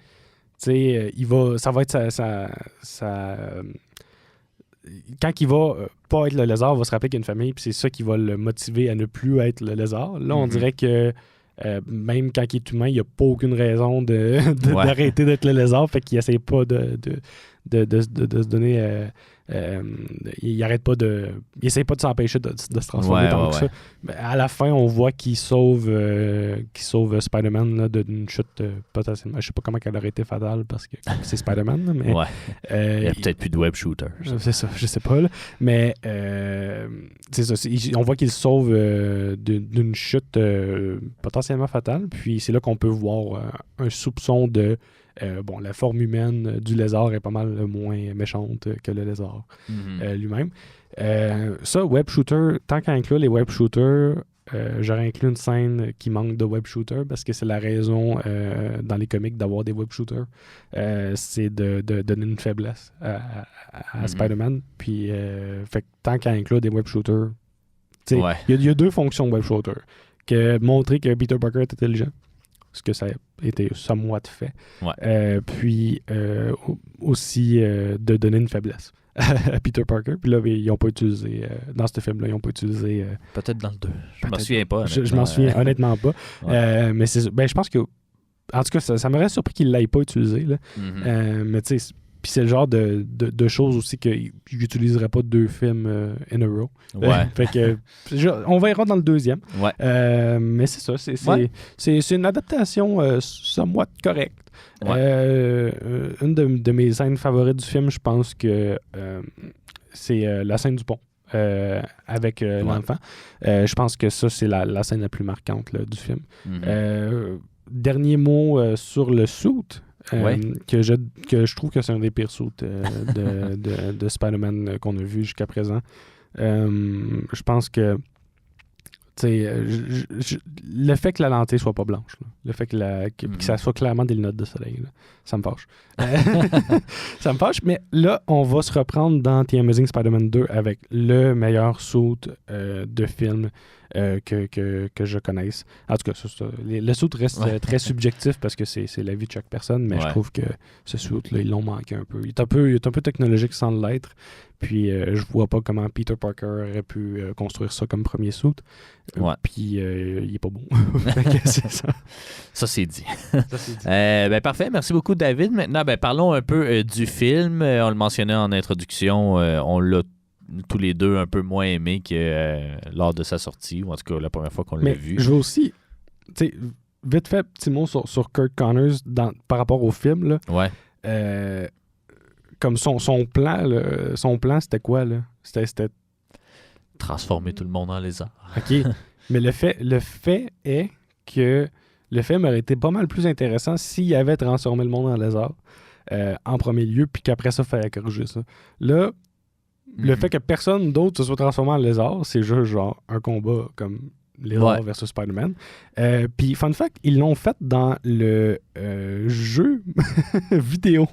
tu sais, ça va être sa quand il va pas être le lézard, il va se rappeler qu'il y a une famille, puis c'est ça qui va le motiver à ne plus être le lézard. Là, on dirait que même quand il est humain, il n'y a pas aucune raison d'arrêter d'être le lézard, fait qu'il essaie pas de se donner... il arrête pas de... Il essaie pas de s'empêcher de se transformer tant que ça. Mais à la fin, on voit qu'il sauve Spider-Man là, d'une chute potentiellement. Je sais pas comment elle aurait été fatale parce que c'est Spider-Man, là, mais... il y a peut-être plus de web shooter. C'est ça, je sais pas. Là. Mais c'est ça. On voit qu'il sauve d'une chute potentiellement fatale. Puis c'est là qu'on peut voir un soupçon de... la forme humaine du lézard est pas mal moins méchante que le lézard lui-même. Ça, web shooter, tant qu'à inclure les web shooters, j'aurais inclus une scène qui manque de web shooter parce que c'est la raison dans les comics d'avoir des web shooters. C'est de donner une faiblesse à Spider-Man. Puis, fait que tant qu'à inclure des web shooters, il y a deux fonctions web shooter. Montrer que Peter Parker est intelligent. Ce que ça a été somewhat fait. Puis aussi de donner une faiblesse à Peter Parker. Puis là, ils n'ont pas utilisé, dans ce film-là, ils n'ont pas utilisé... peut-être dans le 2. Je m'en souviens pas. Je m'en souviens honnêtement pas. Mais c'est, je pense que... En tout cas, ça m'aurait surpris qu'ils ne l'aient pas utilisé. Là. Mais tu sais... Puis c'est le genre de choses aussi qu'ils n'utiliseraient pas 2 films in a row. Fait que, on verra dans le 2e. Mais c'est ça. C'est une adaptation somewhat correcte. Une de mes scènes favorites du film, je pense que c'est la scène du pont. Avec l'enfant. Je pense que ça, c'est la scène la plus marquante là, du film. Dernier mot sur le suit. Que je trouve que c'est un des pires suits de Spider-Man qu'on a vu jusqu'à présent. Je pense que le fait que la lentille soit pas blanche, là, le fait que ça soit clairement des lunettes de soleil, là, ça me fâche. Ça me fâche, mais là, on va se reprendre dans The Amazing Spider-Man 2 avec le meilleur suit de film que je connaisse. En tout cas, le suit reste très subjectif parce que c'est la vie de chaque personne, mais je trouve que ce suit-là, ils l'ont manqué un peu. Il est un peu technologique sans l'être, puis je vois pas comment Peter Parker aurait pu construire ça comme premier suit. Puis il est pas bon. C'est ça. Ça, c'est dit. Parfait. Merci beaucoup, David. Maintenant, parlons un peu du film. On le mentionnait en introduction. On l'a tous les deux un peu moins aimé que lors de sa sortie, ou en tout cas la première fois qu'on l'a vu. Je veux aussi, tu sais, vite fait, petit mot sur Kirk Connors par rapport au film. Là. Comme son plan, c'était quoi, là? C'était... Transformer tout le monde en lézard. OK. Mais le fait est que le film aurait été pas mal plus intéressant s'il avait transformé le monde en lézard en premier lieu, puis qu'après ça, il fallait corriger ça. Là, le fait que personne d'autre se soit transformé en lézard, c'est juste genre un combat comme lézard versus Spider-Man. Puis, fun fact, ils l'ont fait dans le jeu vidéo.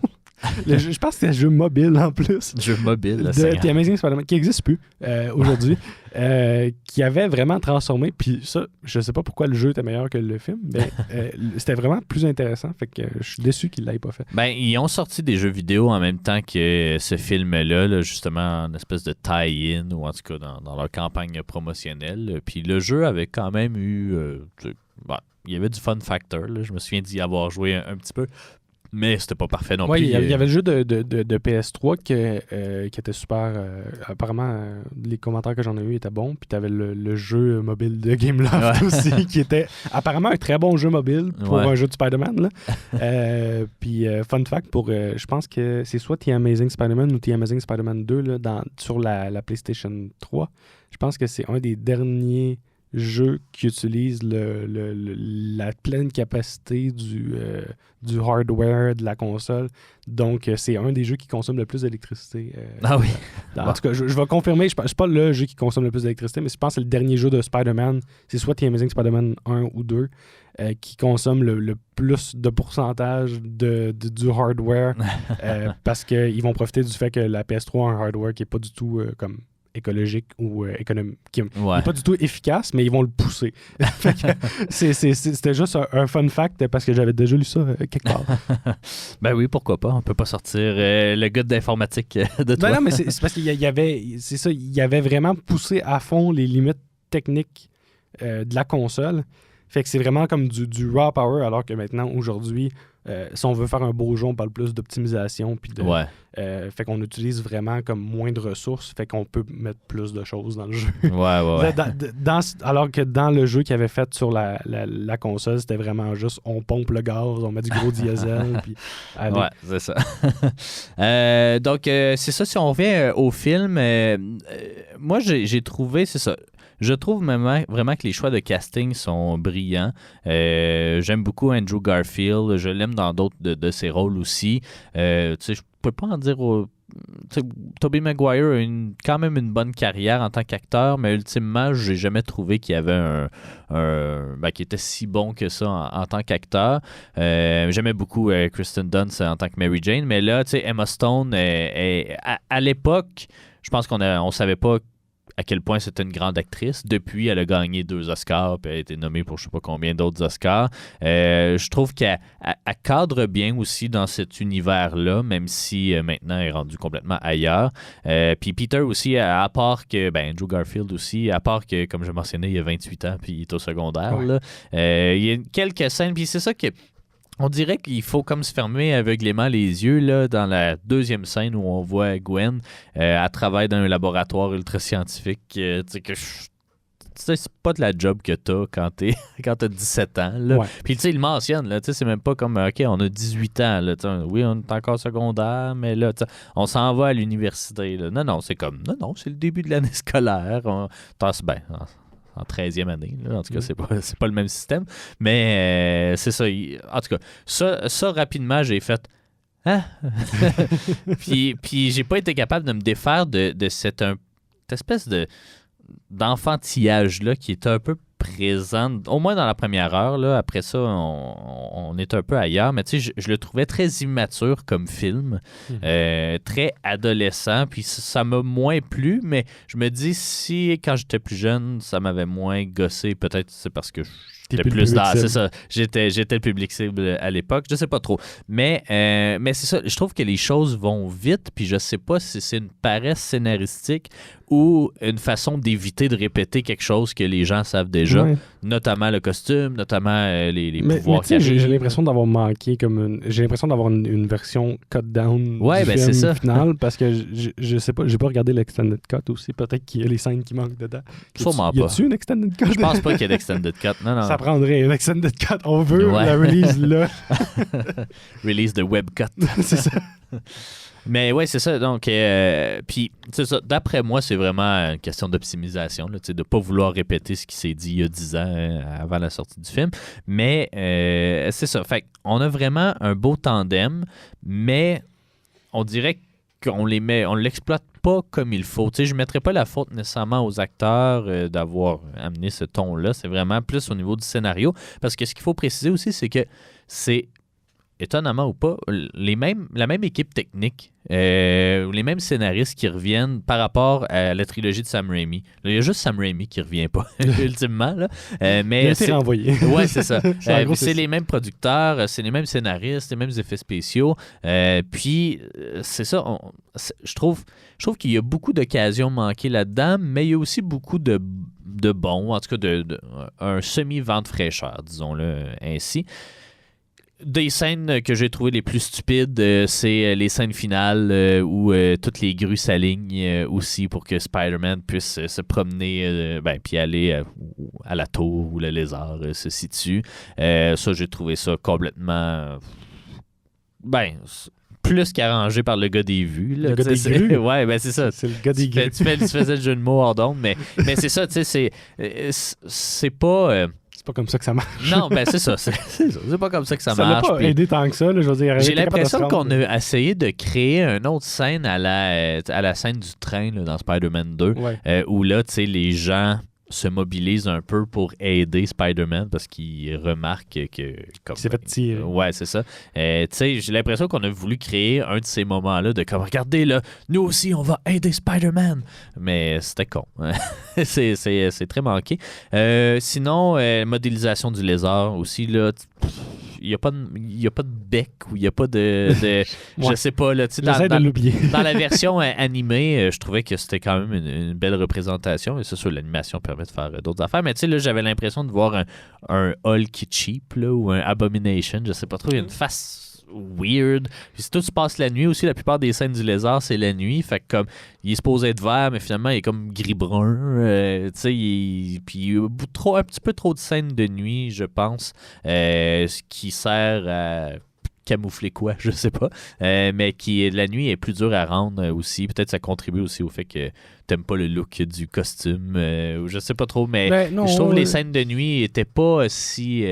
Je pense que c'est un jeu mobile en plus. Jeu mobile, de The Amazing Spider-Man, qui n'existe plus aujourd'hui, qui avait vraiment transformé. Puis ça, je sais pas pourquoi le jeu était meilleur que le film, mais c'était vraiment plus intéressant. Fait que je suis déçu qu'ils ne l'aient pas fait. Ils ont sorti des jeux vidéo en même temps que ce film-là, là, justement, en espèce de tie-in, ou en tout cas dans leur campagne promotionnelle. Puis le jeu avait quand même eu... il y avait du fun factor. Là. Je me souviens d'y avoir joué un petit peu. Mais c'était pas parfait non plus. Il y avait le jeu de PS3 qui était super. Apparemment, les commentaires que j'en ai eu étaient bons. Puis t'avais le jeu mobile de Gameloft aussi, qui était apparemment un très bon jeu mobile pour un jeu de Spider-Man. Là. Puis fun fact, je pense que c'est soit The Amazing Spider-Man ou The Amazing Spider-Man 2 là, sur la PlayStation 3. Je pense que c'est un des derniers jeux qui utilise la pleine capacité du hardware de la console. Donc, c'est un des jeux qui consomme le plus d'électricité. En tout cas, je vais confirmer, je pense pas le jeu qui consomme le plus d'électricité, mais je pense que c'est le dernier jeu de Spider-Man. C'est soit The Amazing Spider-Man 1 ou 2 qui consomme le plus de pourcentage du hardware parce qu'ils vont profiter du fait que la PS3 a un hardware qui n'est pas du tout comme écologique ou économique, qui n'est pas du tout efficace, mais ils vont le pousser. C'était juste un fun fact parce que j'avais déjà lu ça quelque part. Oui, pourquoi pas. On peut pas sortir le gars d'informatique de toi. Non, mais c'est parce qu'il y avait vraiment poussé à fond les limites techniques de la console. Fait que c'est vraiment comme du raw power, alors que maintenant, aujourd'hui, si on veut faire un beau jeu, on parle plus d'optimisation. Puis Ouais. fait qu'on utilise vraiment comme moins de ressources, fait qu'on peut mettre plus de choses dans le jeu. Ouais. Alors que dans le jeu qu'ils avaient fait sur la console, c'était vraiment juste on pompe le gaz, on met du gros diesel. Puis, allez. Ouais, c'est ça. Donc, c'est ça. Si on revient au film, moi, j'ai trouvé, c'est ça. Je trouve vraiment que les choix de casting sont brillants. J'aime beaucoup Andrew Garfield. Je l'aime dans d'autres de ses rôles aussi. Tu sais, je peux pas en dire... Tobey Maguire a quand même une bonne carrière en tant qu'acteur, mais ultimement, j'ai jamais trouvé qu'il y avait qui était si bon que ça en tant qu'acteur. J'aimais beaucoup Kristen Dunst en tant que Mary Jane, mais là, tu sais, Emma Stone, à l'époque, je pense qu'on savait pas à quel point c'était une grande actrice. Depuis, elle a gagné 2 Oscars, puis elle a été nommée pour je sais pas combien d'autres Oscars. Je trouve qu'elle cadre bien aussi dans cet univers-là, même si maintenant elle est rendue complètement ailleurs. Puis Peter aussi, à part que, Andrew Garfield aussi, à part que, comme je mentionnais, il a 28 ans, puis il est au secondaire. Ouais. Là, il y a quelques scènes, puis c'est ça que... On dirait qu'il faut comme se fermer aveuglément les yeux là, dans la deuxième scène où on voit Gwen elle travaille dans un laboratoire ultra scientifique. C'est pas de la job que t'as quand t'as 17 ans. Là. Ouais. Puis tu sais, il mentionne, là, c'est même pas comme OK, on a 18 ans. Là, oui, on est encore secondaire, mais là, on s'en va à l'université. Là. Non, c'est comme non, c'est le début de l'année scolaire. On tasse bien. En 13e année. Là. En tout cas, c'est pas le même système. Mais c'est ça. En tout cas, ça rapidement, j'ai fait... Hein? puis j'ai pas été capable de me défaire de cette espèce d'enfantillage-là qui est un peu présent, au moins dans la première heure. Là. Après ça, on est un peu ailleurs. Mais tu sais, je le trouvais très immature comme film, très adolescent. Puis ça m'a moins plu, mais je me dis, si quand j'étais plus jeune, ça m'avait moins gossé, peut-être c'est parce que j'étais plus dans... C'est ça, j'étais le public cible à l'époque. Je sais pas trop. Mais c'est ça, je trouve que les choses vont vite, puis je sais pas si c'est une paresse scénaristique ou une façon d'éviter de répéter quelque chose que les gens savent déjà, notamment le costume, notamment les pouvoirs qu'il y a. J'ai l'impression d'avoir manqué j'ai l'impression d'avoir une version cut down du film c'est ça. final, parce que je sais pas, j'ai pas regardé l'extended cut aussi, peut-être qu'il y a les scènes qui manquent dedans. Sûrement pas. Y a-tu une extended cut? Je pense pas qu'il y ait d'extended cut. Non. Ça prendrait une extended cut. On veut la release là. Release de web cut. C'est ça. Mais ouais, c'est ça. Donc, puis, c'est ça. D'après moi, c'est vraiment une question d'optimisation, là, de ne pas vouloir répéter ce qui s'est dit il y a 10 ans avant la sortie du film. Mais c'est ça. Fait on a vraiment un beau tandem, mais on dirait qu'on l'exploite pas comme il faut. Tu sais, je ne mettrais pas la faute nécessairement aux acteurs d'avoir amené ce ton-là. C'est vraiment plus au niveau du scénario. Parce que ce qu'il faut préciser aussi, c'est que c'est, étonnamment ou pas, la même équipe technique, les mêmes scénaristes qui reviennent par rapport à la trilogie de Sam Raimi. Là, il y a juste Sam Raimi qui revient pas, ultimement. Là. Mais il a été renvoyé. Ouais, c'est ça. C'est les mêmes producteurs, c'est les mêmes scénaristes, les mêmes effets spéciaux. Puis, c'est ça. Je trouve qu'il y a beaucoup d'occasions manquées là-dedans, mais il y a aussi beaucoup de bons, en tout cas un semi-vent de fraîcheur, disons-le ainsi. Des scènes que j'ai trouvées les plus stupides, c'est les scènes finales où toutes les grues s'alignent aussi pour que Spider-Man puisse se promener puis aller à la tour où le lézard se situe. Ça, j'ai trouvé ça complètement... plus qu'arrangé par le gars des vues. Là, le gars des grues? Ouais, c'est ça. C'est le gars des grues. Tu faisais le jeu de mots hors d'onde, mais c'est ça, tu sais, c'est pas... C'est pas comme ça que ça marche. Non, c'est ça. C'est pas comme ça que ça marche. Ça n'a pas aidé tant que ça. Là, je veux dire, j'ai l'impression qu'on a essayé de créer une autre scène à la scène du train là, dans Spider-Man 2, où là, tu sais, les gens se mobilisent un peu pour aider Spider-Man parce qu'ils remarquent que... Comme, il s'est fait tirer. Ouais, c'est ça. Tu sais, j'ai l'impression qu'on a voulu créer un de ces moments-là de comme, regardez là, nous aussi, on va aider Spider-Man. Mais c'était con. c'est très manqué. Sinon, modélisation du lézard aussi, là... il y a pas de bec ou il y a pas de je sais pas là, tu sais, J'essaie de l'oublier. dans la version animée, je trouvais que c'était quand même une belle représentation et ça sur l'animation permet de faire d'autres affaires, mais tu sais là j'avais l'impression de voir un Hulk cheap là, ou un Abomination, je sais pas trop, il y a une face weird. Puis si tout se passe la nuit aussi, la plupart des scènes du lézard, c'est la nuit. Fait que comme il est supposé être vert, mais finalement il est comme gris-brun. Tu sais, puis un petit peu trop de scènes de nuit, je pense. Ce qui sert à camoufler quoi, je sais pas. Mais qui la nuit est plus dur à rendre aussi. Peut-être ça contribue aussi au fait que t'aimes pas le look du costume. Ou je sais pas trop, mais non, je trouve que les scènes de nuit étaient pas si.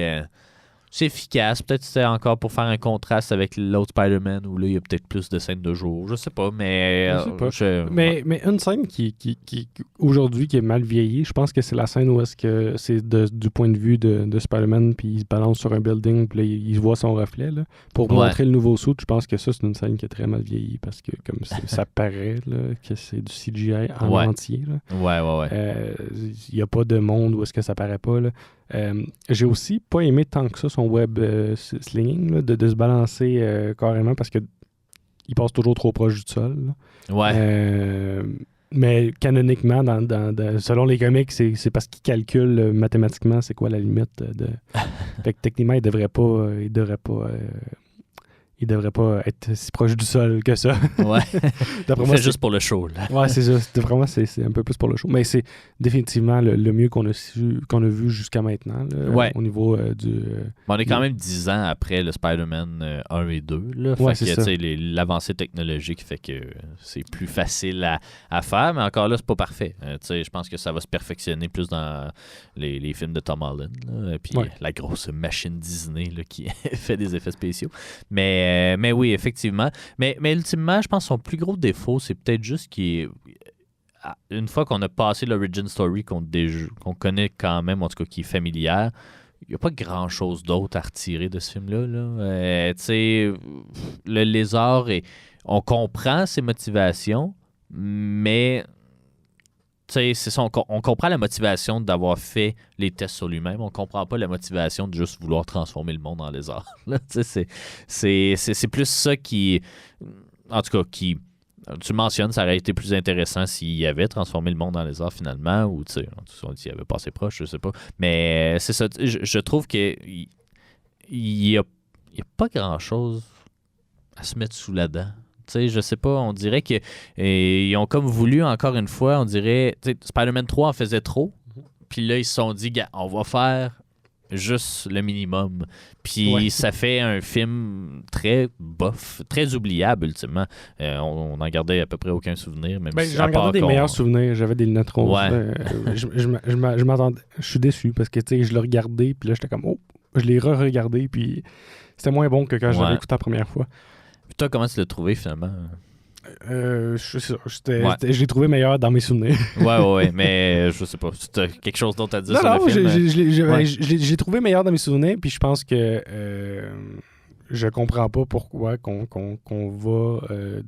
C'est efficace. Peut-être que c'était encore pour faire un contraste avec l'autre Spider-Man où là, il y a peut-être plus de scènes de jour. Je sais pas, mais... Mais une scène qui aujourd'hui, qui est mal vieillie, je pense que c'est la scène où est-ce que c'est du point de vue de Spider-Man, puis il se balance sur un building, puis là, il voit son reflet. Là, pour montrer le nouveau suit, je pense que ça, c'est une scène qui est très mal vieillie, parce que comme ça paraît là, que c'est du CGI en entier. Là. Ouais. Il n'y a pas de monde où est-ce que ça paraît pas, là. J'ai aussi pas aimé tant que ça son web slinging, là, de se balancer carrément parce que il passe toujours trop proche du sol. Là. Ouais. Mais canoniquement, selon les comics, c'est parce qu'ils calculent mathématiquement c'est quoi la limite de. Fait que techniquement, il devrait pas être si proche du sol que ça. Ouais. D'après moi, c'est juste pour le show. Là. Ouais, c'est ça. C'est un peu plus pour le show. Mais c'est définitivement le mieux qu'on a vu jusqu'à maintenant là, au niveau du... on est quand même 10 ans après le Spider-Man 1 et 2. Là. Fait que l'avancée technologique fait que c'est plus facile à faire, mais encore là, c'est pas parfait. Je pense que ça va se perfectionner plus dans les films de Tom Holland. Là, puis la grosse machine Disney là, qui fait des effets spéciaux. Mais oui, effectivement. Mais ultimement, je pense que son plus gros défaut, c'est peut-être juste une fois qu'on a passé l'origin story qu'on connaît quand même, en tout cas qui est familière, il n'y a pas grand-chose d'autre à retirer de ce film-là. Là. Tu sais, le lézard, on comprend ses motivations, mais... on comprend la motivation d'avoir fait les tests sur lui-même. On comprend pas la motivation de juste vouloir transformer le monde en lézard. C'est plus ça qui... En tout cas, qui... Tu mentionnes, ça aurait été plus intéressant s'il avait transformé le monde en lézard finalement, ou s'il avait passé proche, je sais pas. Mais c'est ça. Je trouve qu'il y a pas grand-chose à se mettre sous la dent. T'sais, je sais pas, on dirait qu'ils ont comme voulu, encore une fois, on dirait, Spider-Man 3 en faisait trop, puis là, ils se sont dit, on va faire juste le minimum. Puis ça fait un film très bof, très oubliable, ultimement. On n'en gardait à peu près aucun souvenir. Même j'en gardais des meilleurs souvenirs. J'avais des lunettes roses. Ouais. Je m'attendais. Je suis déçu parce que je l'ai regardé, puis là, j'étais comme, je l'ai re-regardé, puis c'était moins bon que quand je l'avais écouté la première fois. Puis toi, comment tu l'as trouvé finalement? Je l'ai trouvé meilleur dans mes souvenirs. Ouais, mais je sais pas. Tu as quelque chose d'autre à dire sur le film? Je l'ai trouvé meilleur dans mes souvenirs, puis je pense que je comprends pas pourquoi qu'on va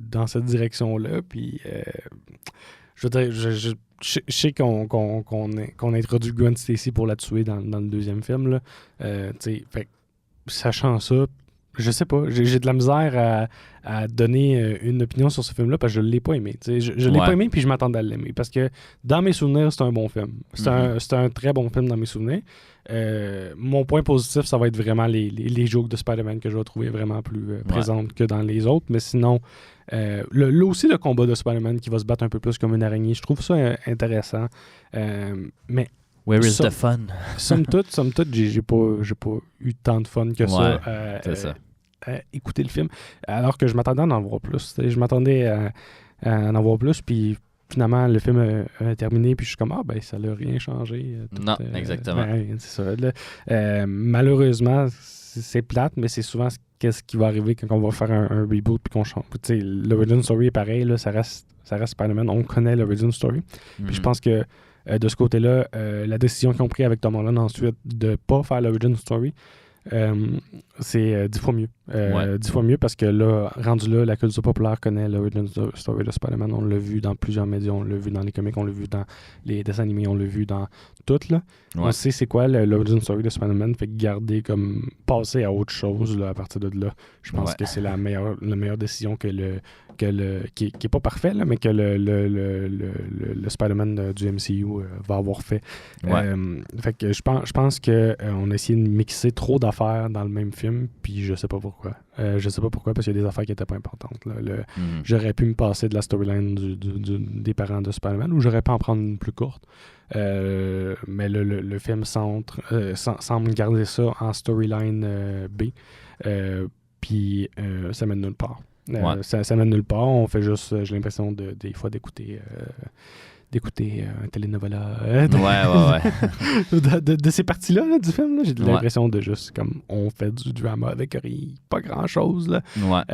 dans cette direction-là. Puis je veux dire, je sais qu'on introduit Gwen Stacy pour la tuer dans le deuxième film. Là. Fait, sachant ça, je sais pas, j'ai de la misère à donner une opinion sur ce film-là parce que je l'ai pas aimé. Je l'ai pas aimé puis je m'attendais à l'aimer parce que dans mes souvenirs, c'est un bon film. C'est un très bon film dans mes souvenirs. Mon point positif, ça va être vraiment les jokes de Spider-Man que je vais trouver vraiment plus présentes que dans les autres. Mais sinon, là aussi, le combat de Spider-Man qui va se battre un peu plus comme une araignée, je trouve ça intéressant. Mais where is the fun? Somme toute, j'ai pas eu tant de fun que ça à écouter le film, alors que je m'attendais à en voir plus. Je m'attendais à en voir plus, puis finalement, le film a terminé, puis je suis comme, ça n'a rien changé. Non, exactement. C'est ça. Là. Malheureusement, c'est plate, mais c'est souvent qu'est-ce qui va arriver quand on va faire un reboot, puis qu'on change. L'origin story est pareil, là, ça reste Spider-Man, on connaît l'origin story. Puis je pense que de ce côté-là, la décision qu'ils ont prise avec Tom Holland ensuite de ne pas faire l'origin story, c'est 10 fois mieux. Ouais. 10 fois mieux parce que là, rendu là, la culture populaire connaît l'origin story de Spider-Man. On l'a vu dans plusieurs médias, on l'a vu dans les comics, on l'a vu dans les dessins animés, on l'a vu dans tout. Là. Ouais. On sait c'est quoi l'origin story de Spider-Man, fait que garder comme passer à autre chose là, à partir de là. Je pense Ouais. que c'est la meilleure décision qui est pas parfait, là, mais que le Spider-Man du MCU va avoir fait. Ouais. Fait que je pense que on a essayé de mixer trop d'affaires dans le même film, puis je sais pas pourquoi. Je sais pas pourquoi, parce qu'il y a des affaires qui étaient pas importantes. Là. Mhm. J'aurais pu me passer de la storyline des parents de Spider-Man, ou j'aurais pu en prendre une plus courte. Mais le film semble garder ça en storyline B. Puis ça mène nulle part. Ouais. Ça mène nulle part. On fait juste, j'ai l'impression des fois d'écouter un telenovela Ouais. de ces parties-là là, du film. Là. J'ai Ouais. l'impression de juste comme on fait du drama avec pas grand-chose. Là. Ouais.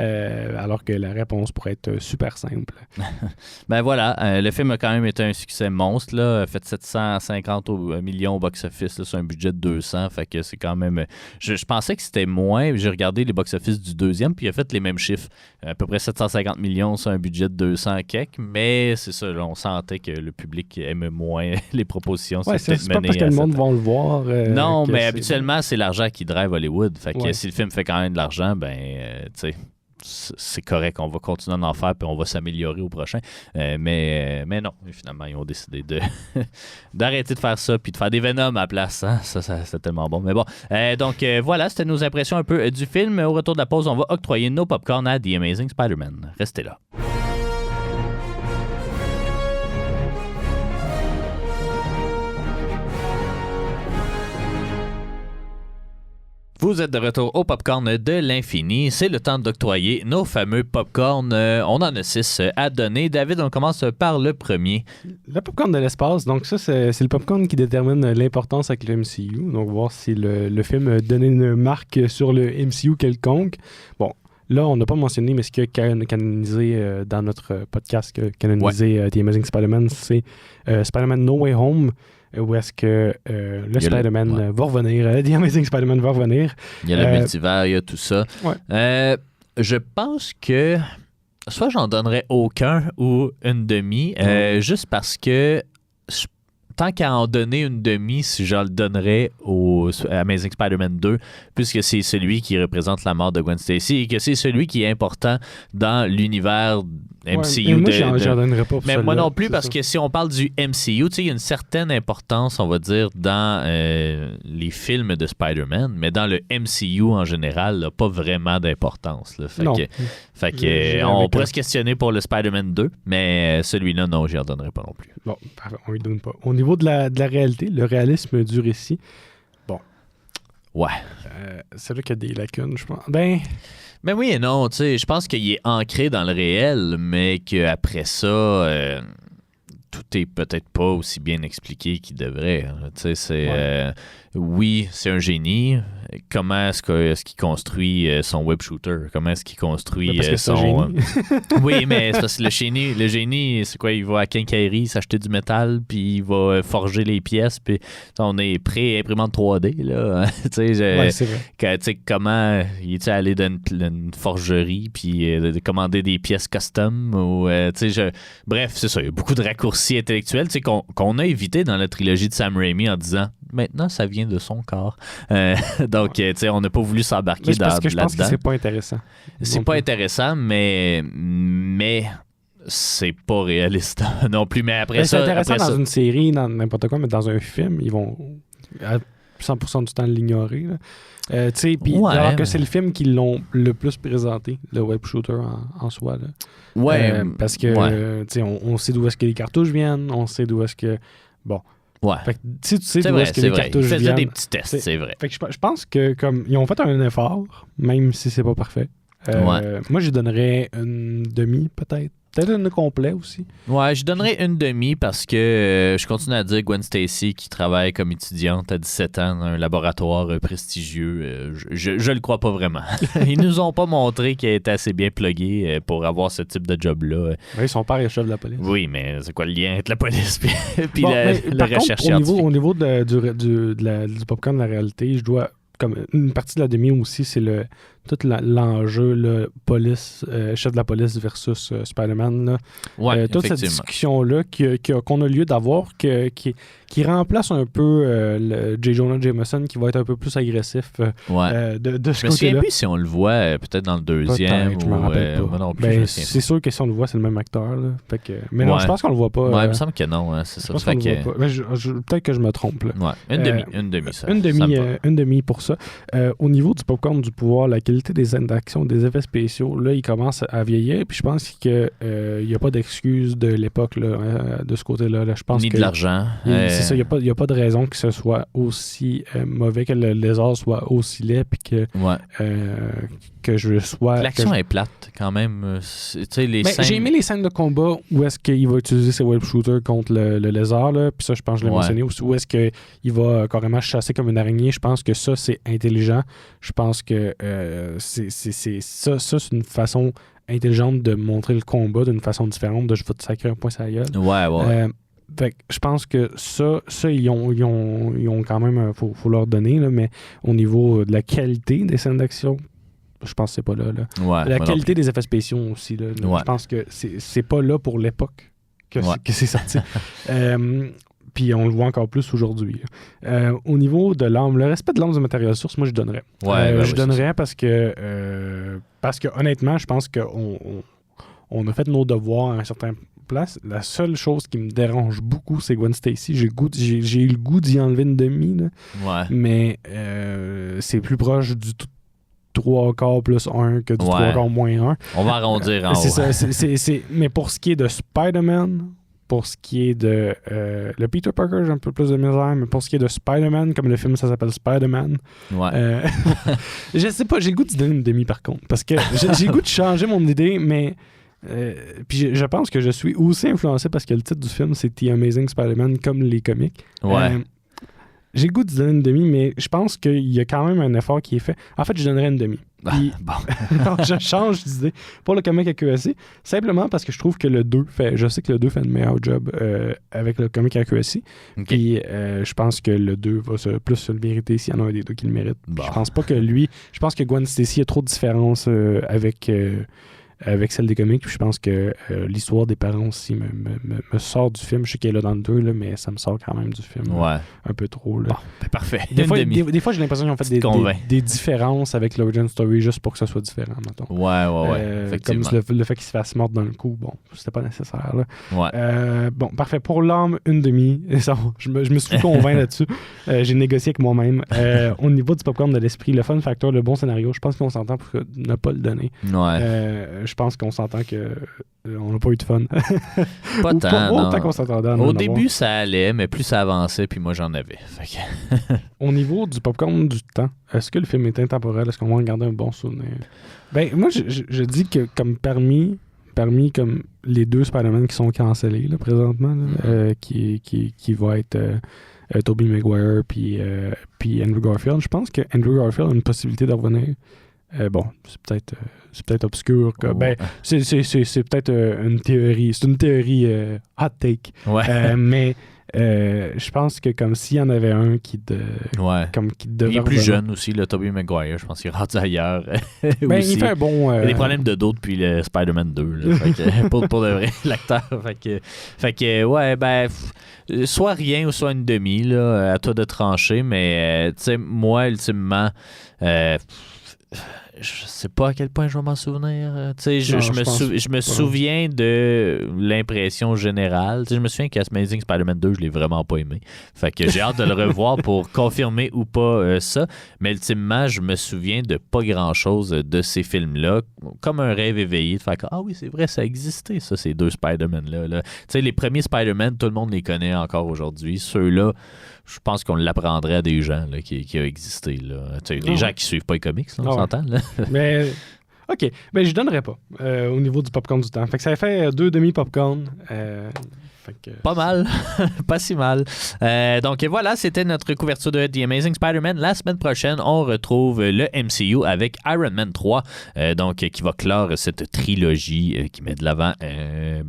Alors que la réponse pourrait être super simple. Ben voilà, le film a quand même été un succès monstre, là. Fait 750 millions au box-office là, sur un budget de 200. Fait que c'est quand même... Je pensais que c'était moins. J'ai regardé les box-office du deuxième, puis il a fait les mêmes chiffres. À peu près 750 millions sur un budget de 200 quelques. Mais c'est ça, là, on sentait que le public aime moins les propositions. Ouais, c'est pas parce que le monde va le voir. Non, que mais c'est- habituellement, c'est l'argent qui drive Hollywood. Fait que Ouais. si le film fait quand même de l'argent, tu sais, c'est correct. On va continuer à en faire puis on va s'améliorer au prochain. Mais non, finalement, ils ont décidé d'arrêter de faire ça puis de faire des Venom à la place. Hein? Ça, c'est tellement bon. Mais bon, donc voilà, c'était nos impressions un peu du film. Au retour de la pause, on va octroyer nos popcorn à The Amazing Spider-Man. Restez là. Vous êtes de retour au Popcorn de l'infini. C'est le temps d'octroyer nos fameux popcorn. On en a 6 à donner. David, on commence par le premier. Le popcorn de l'espace, donc ça, c'est le popcorn qui détermine l'importance avec le MCU. Donc, voir si le film a donné une marque sur le MCU quelconque. Bon, là, on n'a pas mentionné, mais ce qui a canonisé dans notre podcast, The Amazing Spider-Man, c'est Spider-Man No Way Home, où est-ce que le Spider-Man va revenir, The Amazing Spider-man va revenir. Il y a le multivers, il y a tout ça. Ouais. Je pense que soit j'en donnerais aucun ou une demi, juste parce que tant qu'à en donner une demi, si je le donnerais au Amazing Spider-Man 2, puisque c'est celui qui représente la mort de Gwen Stacy et que c'est celui qui est important dans l'univers MCU. Moi, j'en donnerais pas pour Mais moi celui-là, non plus, c'est parce ça. que si on parle du MCU, il y a une certaine importance, on va dire, dans les films de Spider-Man, mais dans le MCU en général, là, pas vraiment d'importance. Là. Non. Fait que J'irai on avec pourrait un. se questionner pour le Spider-Man 2, mais celui-là, non, j'y en donnerai pas non plus. Bon, parfait, on lui donne pas. Au niveau de la réalité, le réalisme du récit, Ouais. c'est là qu'il y a des lacunes, je pense. Ben, Mais oui et non, tu sais, je pense qu'il est ancré dans le réel, mais qu'après ça, tout est peut-être pas aussi bien expliqué qu'il devrait. Hein. Tu sais, c'est... oui, c'est un génie. Comment est-ce qu'il construit son web shooter? Comment est-ce qu'il construit parce que c'est un son... génie. Oui, mais c'est parce que le génie, c'est quoi? Il va à quincaillerie s'acheter du métal, puis il va forger les pièces, puis on est pré-imprimante 3D, là. Tu sais, Ouais, c'est vrai. tu sais, comment il est allé dans une forgerie puis de commander des pièces custom ou tu sais, bref, c'est ça, il y a beaucoup de raccourcis intellectuels, tu sais, qu'on a évité dans la trilogie de Sam Raimi en disant maintenant ça vient de son corps. Donc tu sais, on n'a pas voulu s'embarquer Mais c'est parce que je pense que là-dedans. c'est pas intéressant. C'est Non pas plus. intéressant, mais c'est pas réaliste non plus. Mais après Ben, c'est ça, intéressant après dans ça, une série, dans n'importe quoi, mais dans un film, ils vont à 100% du temps l'ignorer. Tu sais, puis Ouais. alors que c'est le film qui l'ont le plus présenté, le web shooter en soi. Là. ouais, parce que ouais. tu sais, on sait d'où est-ce que les cartouches viennent, on sait d'où est-ce que... Bon. Ouais. Fait que si tu sais C'est d'où vrai, est-ce que c'est les vrai. cartouches Il faisait viennent... des petits tests, c'est vrai. Fait que je pense que comme ils ont fait un effort, même si c'est pas parfait. Moi, je donnerais une demi, peut-être. Peut-être une complet aussi. Ouais, je donnerais une demi parce que je continue à dire Gwen Stacy qui travaille comme étudiante à 17 ans dans un laboratoire prestigieux. Je le crois pas vraiment. Ils nous ont pas montré qu'elle était assez bien pluguée pour avoir ce type de job-là. Oui, son père est chef de la police. Oui, mais c'est quoi le lien entre la police puis Bon, la mais par recherche contre, scientifique? au niveau du popcorn de la réalité, je dois comme une partie de la demi aussi, c'est tout l'enjeu, police, chef de la police versus Spider-Man. Là. Ouais, Toute cette effectivement. discussion-là qu'on a lieu d'avoir, qui remplace un peu le J. Jonah Jameson, qui va être un peu plus agressif Ouais. de ce Je me souviens côté-là. plus si on le voit peut-être dans le deuxième. Peut-être, je me rappelle pas. Moi non plus, Ben, je me souviens c'est sûr que si on le voit, c'est le même acteur. Là. Fait que, mais non, Ouais. je pense qu'on le voit pas. pas. Ouais, il me semble que non, hein, c'est je ça. pense Fait qu'on le que- voit pas. Mais peut-être que je me trompe. Là. Ouais, une demi, ça. Une ça me va. une demi pour ça. Au niveau du popcorn du pouvoir, la qualité des scènes d'action, des effets spéciaux, là, il commence à vieillir. Puis je pense qu'il n'y a pas d'excuse de l'époque là, de ce côté-là. Là. Je pense Ni que de l'argent. c'est ça, il n'y a pas de raison que ce soit aussi mauvais, que le lézard soit aussi laid, puis Ouais. que je sois... L'action que je- est plate quand même. Tu sais, les Ben, scènes. j'ai aimé les scènes de combat où est-ce qu'il va utiliser ses web shooters contre le lézard, là, puis ça, je pense que je l'ai Ouais. mentionné aussi, où est-ce qu'il va carrément chasser comme une araignée. Je pense que ça, c'est intelligent. Je pense que c'est c'est une façon intelligente de montrer le combat d'une façon différente de je vais te sacrer un point sur la gueule. Ouais. Fait que je pense que ça ils ont quand même, faut leur donner, là, mais au niveau de la qualité des scènes d'action, je pense que c'est pas là. Ouais, La moi non qualité des effets spéciaux aussi. Là. Ouais. Je pense que c'est pas là pour l'époque que Ouais. c'est sorti. Puis on le voit encore plus aujourd'hui. Au niveau de l'arme, le respect de l'arme du matériel source, moi je donnerais. Ouais, ben je oui, donnerais parce que honnêtement, je pense qu'on a fait nos devoirs à un certain place. La seule chose qui me dérange beaucoup, c'est Gwen Stacy. J'ai eu le goût d'y enlever une demi, là, Ouais. mais c'est plus proche du 3 quarts plus 1 que du 3 quarts moins 1. On va arrondir en haut. C'est ça. Mais pour ce qui est de Spider-Man, pour ce qui est de le Peter Parker, j'ai un peu plus de misère, mais pour ce qui est de Spider-Man, comme le film ça s'appelle Spider-Man, Ouais. je sais pas, j'ai le goût de donner une demi par contre, parce que j'ai le goût de changer mon idée, mais puis je pense que je suis aussi influencé parce que le titre du film c'est The Amazing Spider-Man comme les comics. Ouais. J'ai le goût de donner une demi, mais je pense qu'il y a quand même un effort qui est fait. En fait, je donnerais une demi. Puis, Bon. non, je change d'idée pour le comic à QSC, simplement parce que je trouve que je sais que le 2 fait un meilleur job avec le comic à QSC. OK. Puis je pense que le 2 va plus se le mériter s'il y en a un des deux qui le mérite. Bon. Je pense pas que je pense que Gwen Stacy a trop de différence avec celle des comics. Puis je pense que l'histoire des parents aussi me sort du film. Je sais qu'elle est là dans le 2, là, mais ça me sort quand même du film Ouais. un peu trop. Là. Bon, ben parfait. Des Une fois, demi. des fois, j'ai l'impression qu'ils ont fait des différences avec l'origin story juste pour que ça soit différent, mettons. Ouais. Comme Effectivement. le fait qu'il se fasse mordre dans le cou, bon, c'était pas nécessaire. Là. Ouais. Bon, parfait. Pour l'arme, une demi. Je me suis convaincu là-dessus. J'ai négocié avec moi-même. Au niveau du popcorn de l'esprit, le fun factor, le bon scénario, je pense qu'on s'entend pour ne pas le donner. Ouais. Je pense qu'on s'entend que on n'a pas eu de fun. Pas Ou tant, non. autant qu'on s'attendait à en Au avoir. début, ça allait, mais plus ça avançait, puis moi, j'en avais. Fait que- Au niveau du popcorn du temps, est-ce que le film est intemporel? Est-ce qu'on va en garder un bon souvenir? Ben, moi, je dis que comme parmi comme les deux Spider-Man qui sont cancellés là, présentement, là, qui va être Tobey Maguire puis Andrew Garfield, je pense que Andrew Garfield a une possibilité de revenir. Bon, c'est peut-être obscur. Ben, c'est peut-être une théorie. C'est une théorie hot take. Ouais. Mais je pense que comme s'il y en avait un qui Ouais. devait Il est plus revenir. jeune aussi, le Tobey Maguire. Je pense qu'il est rendu ailleurs. Ben, aussi. il fait un bon... Il y a des problèmes de dos depuis le Spider-Man 2. Là. Fait que, pour de vrai, l'acteur. Fait que ouais, ben, soit rien ou soit une demi, là, à toi de trancher. Mais, tu sais, moi, ultimement, je sais pas à quel point je vais m'en souvenir. Tu sais, Non, je me souviens de l'impression générale. Tu sais, je me souviens qu'Amazing Spider-Man 2, je l'ai vraiment pas aimé. Fait que j'ai hâte de le revoir pour confirmer ou pas ça. Mais ultimement, je me souviens de pas grand-chose de ces films-là. Comme un rêve éveillé. De faire que, ah oui, c'est vrai, ça existait, ça, ces deux Spider-Man-là. Là. Tu sais, les premiers Spider-Man, tout le monde les connaît encore aujourd'hui. Ceux-là, je pense qu'on l'apprendrait à des gens là, qui ont existé. Là. Tu sais, des gens qui suivent pas les comics, là, on s'entend. Là. Mais, OK. Ben, je donnerais pas au niveau du popcorn du temps. Fait que ça fait 2 demi-popcorn. Fait que, Pas mal, pas si mal. Donc voilà, c'était notre couverture de The Amazing Spider-Man. La semaine prochaine, on retrouve le MCU avec Iron Man 3, donc qui va clore cette trilogie qui met de l'avant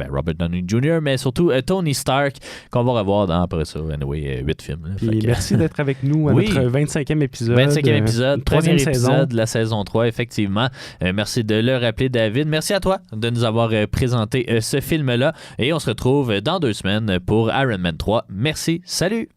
Robert Downey Jr., mais surtout Tony Stark, qu'on va revoir dans, après ça, 8 films. Là. Puis merci d'être avec nous à notre 25e épisode. 25e épisode, premier troisième saison. épisode de la saison 3, effectivement. Merci de le rappeler, David. Merci à toi de nous avoir présenté ce film-là. Et on se retrouve dans 2 semaines pour Iron Man 3. Merci, salut!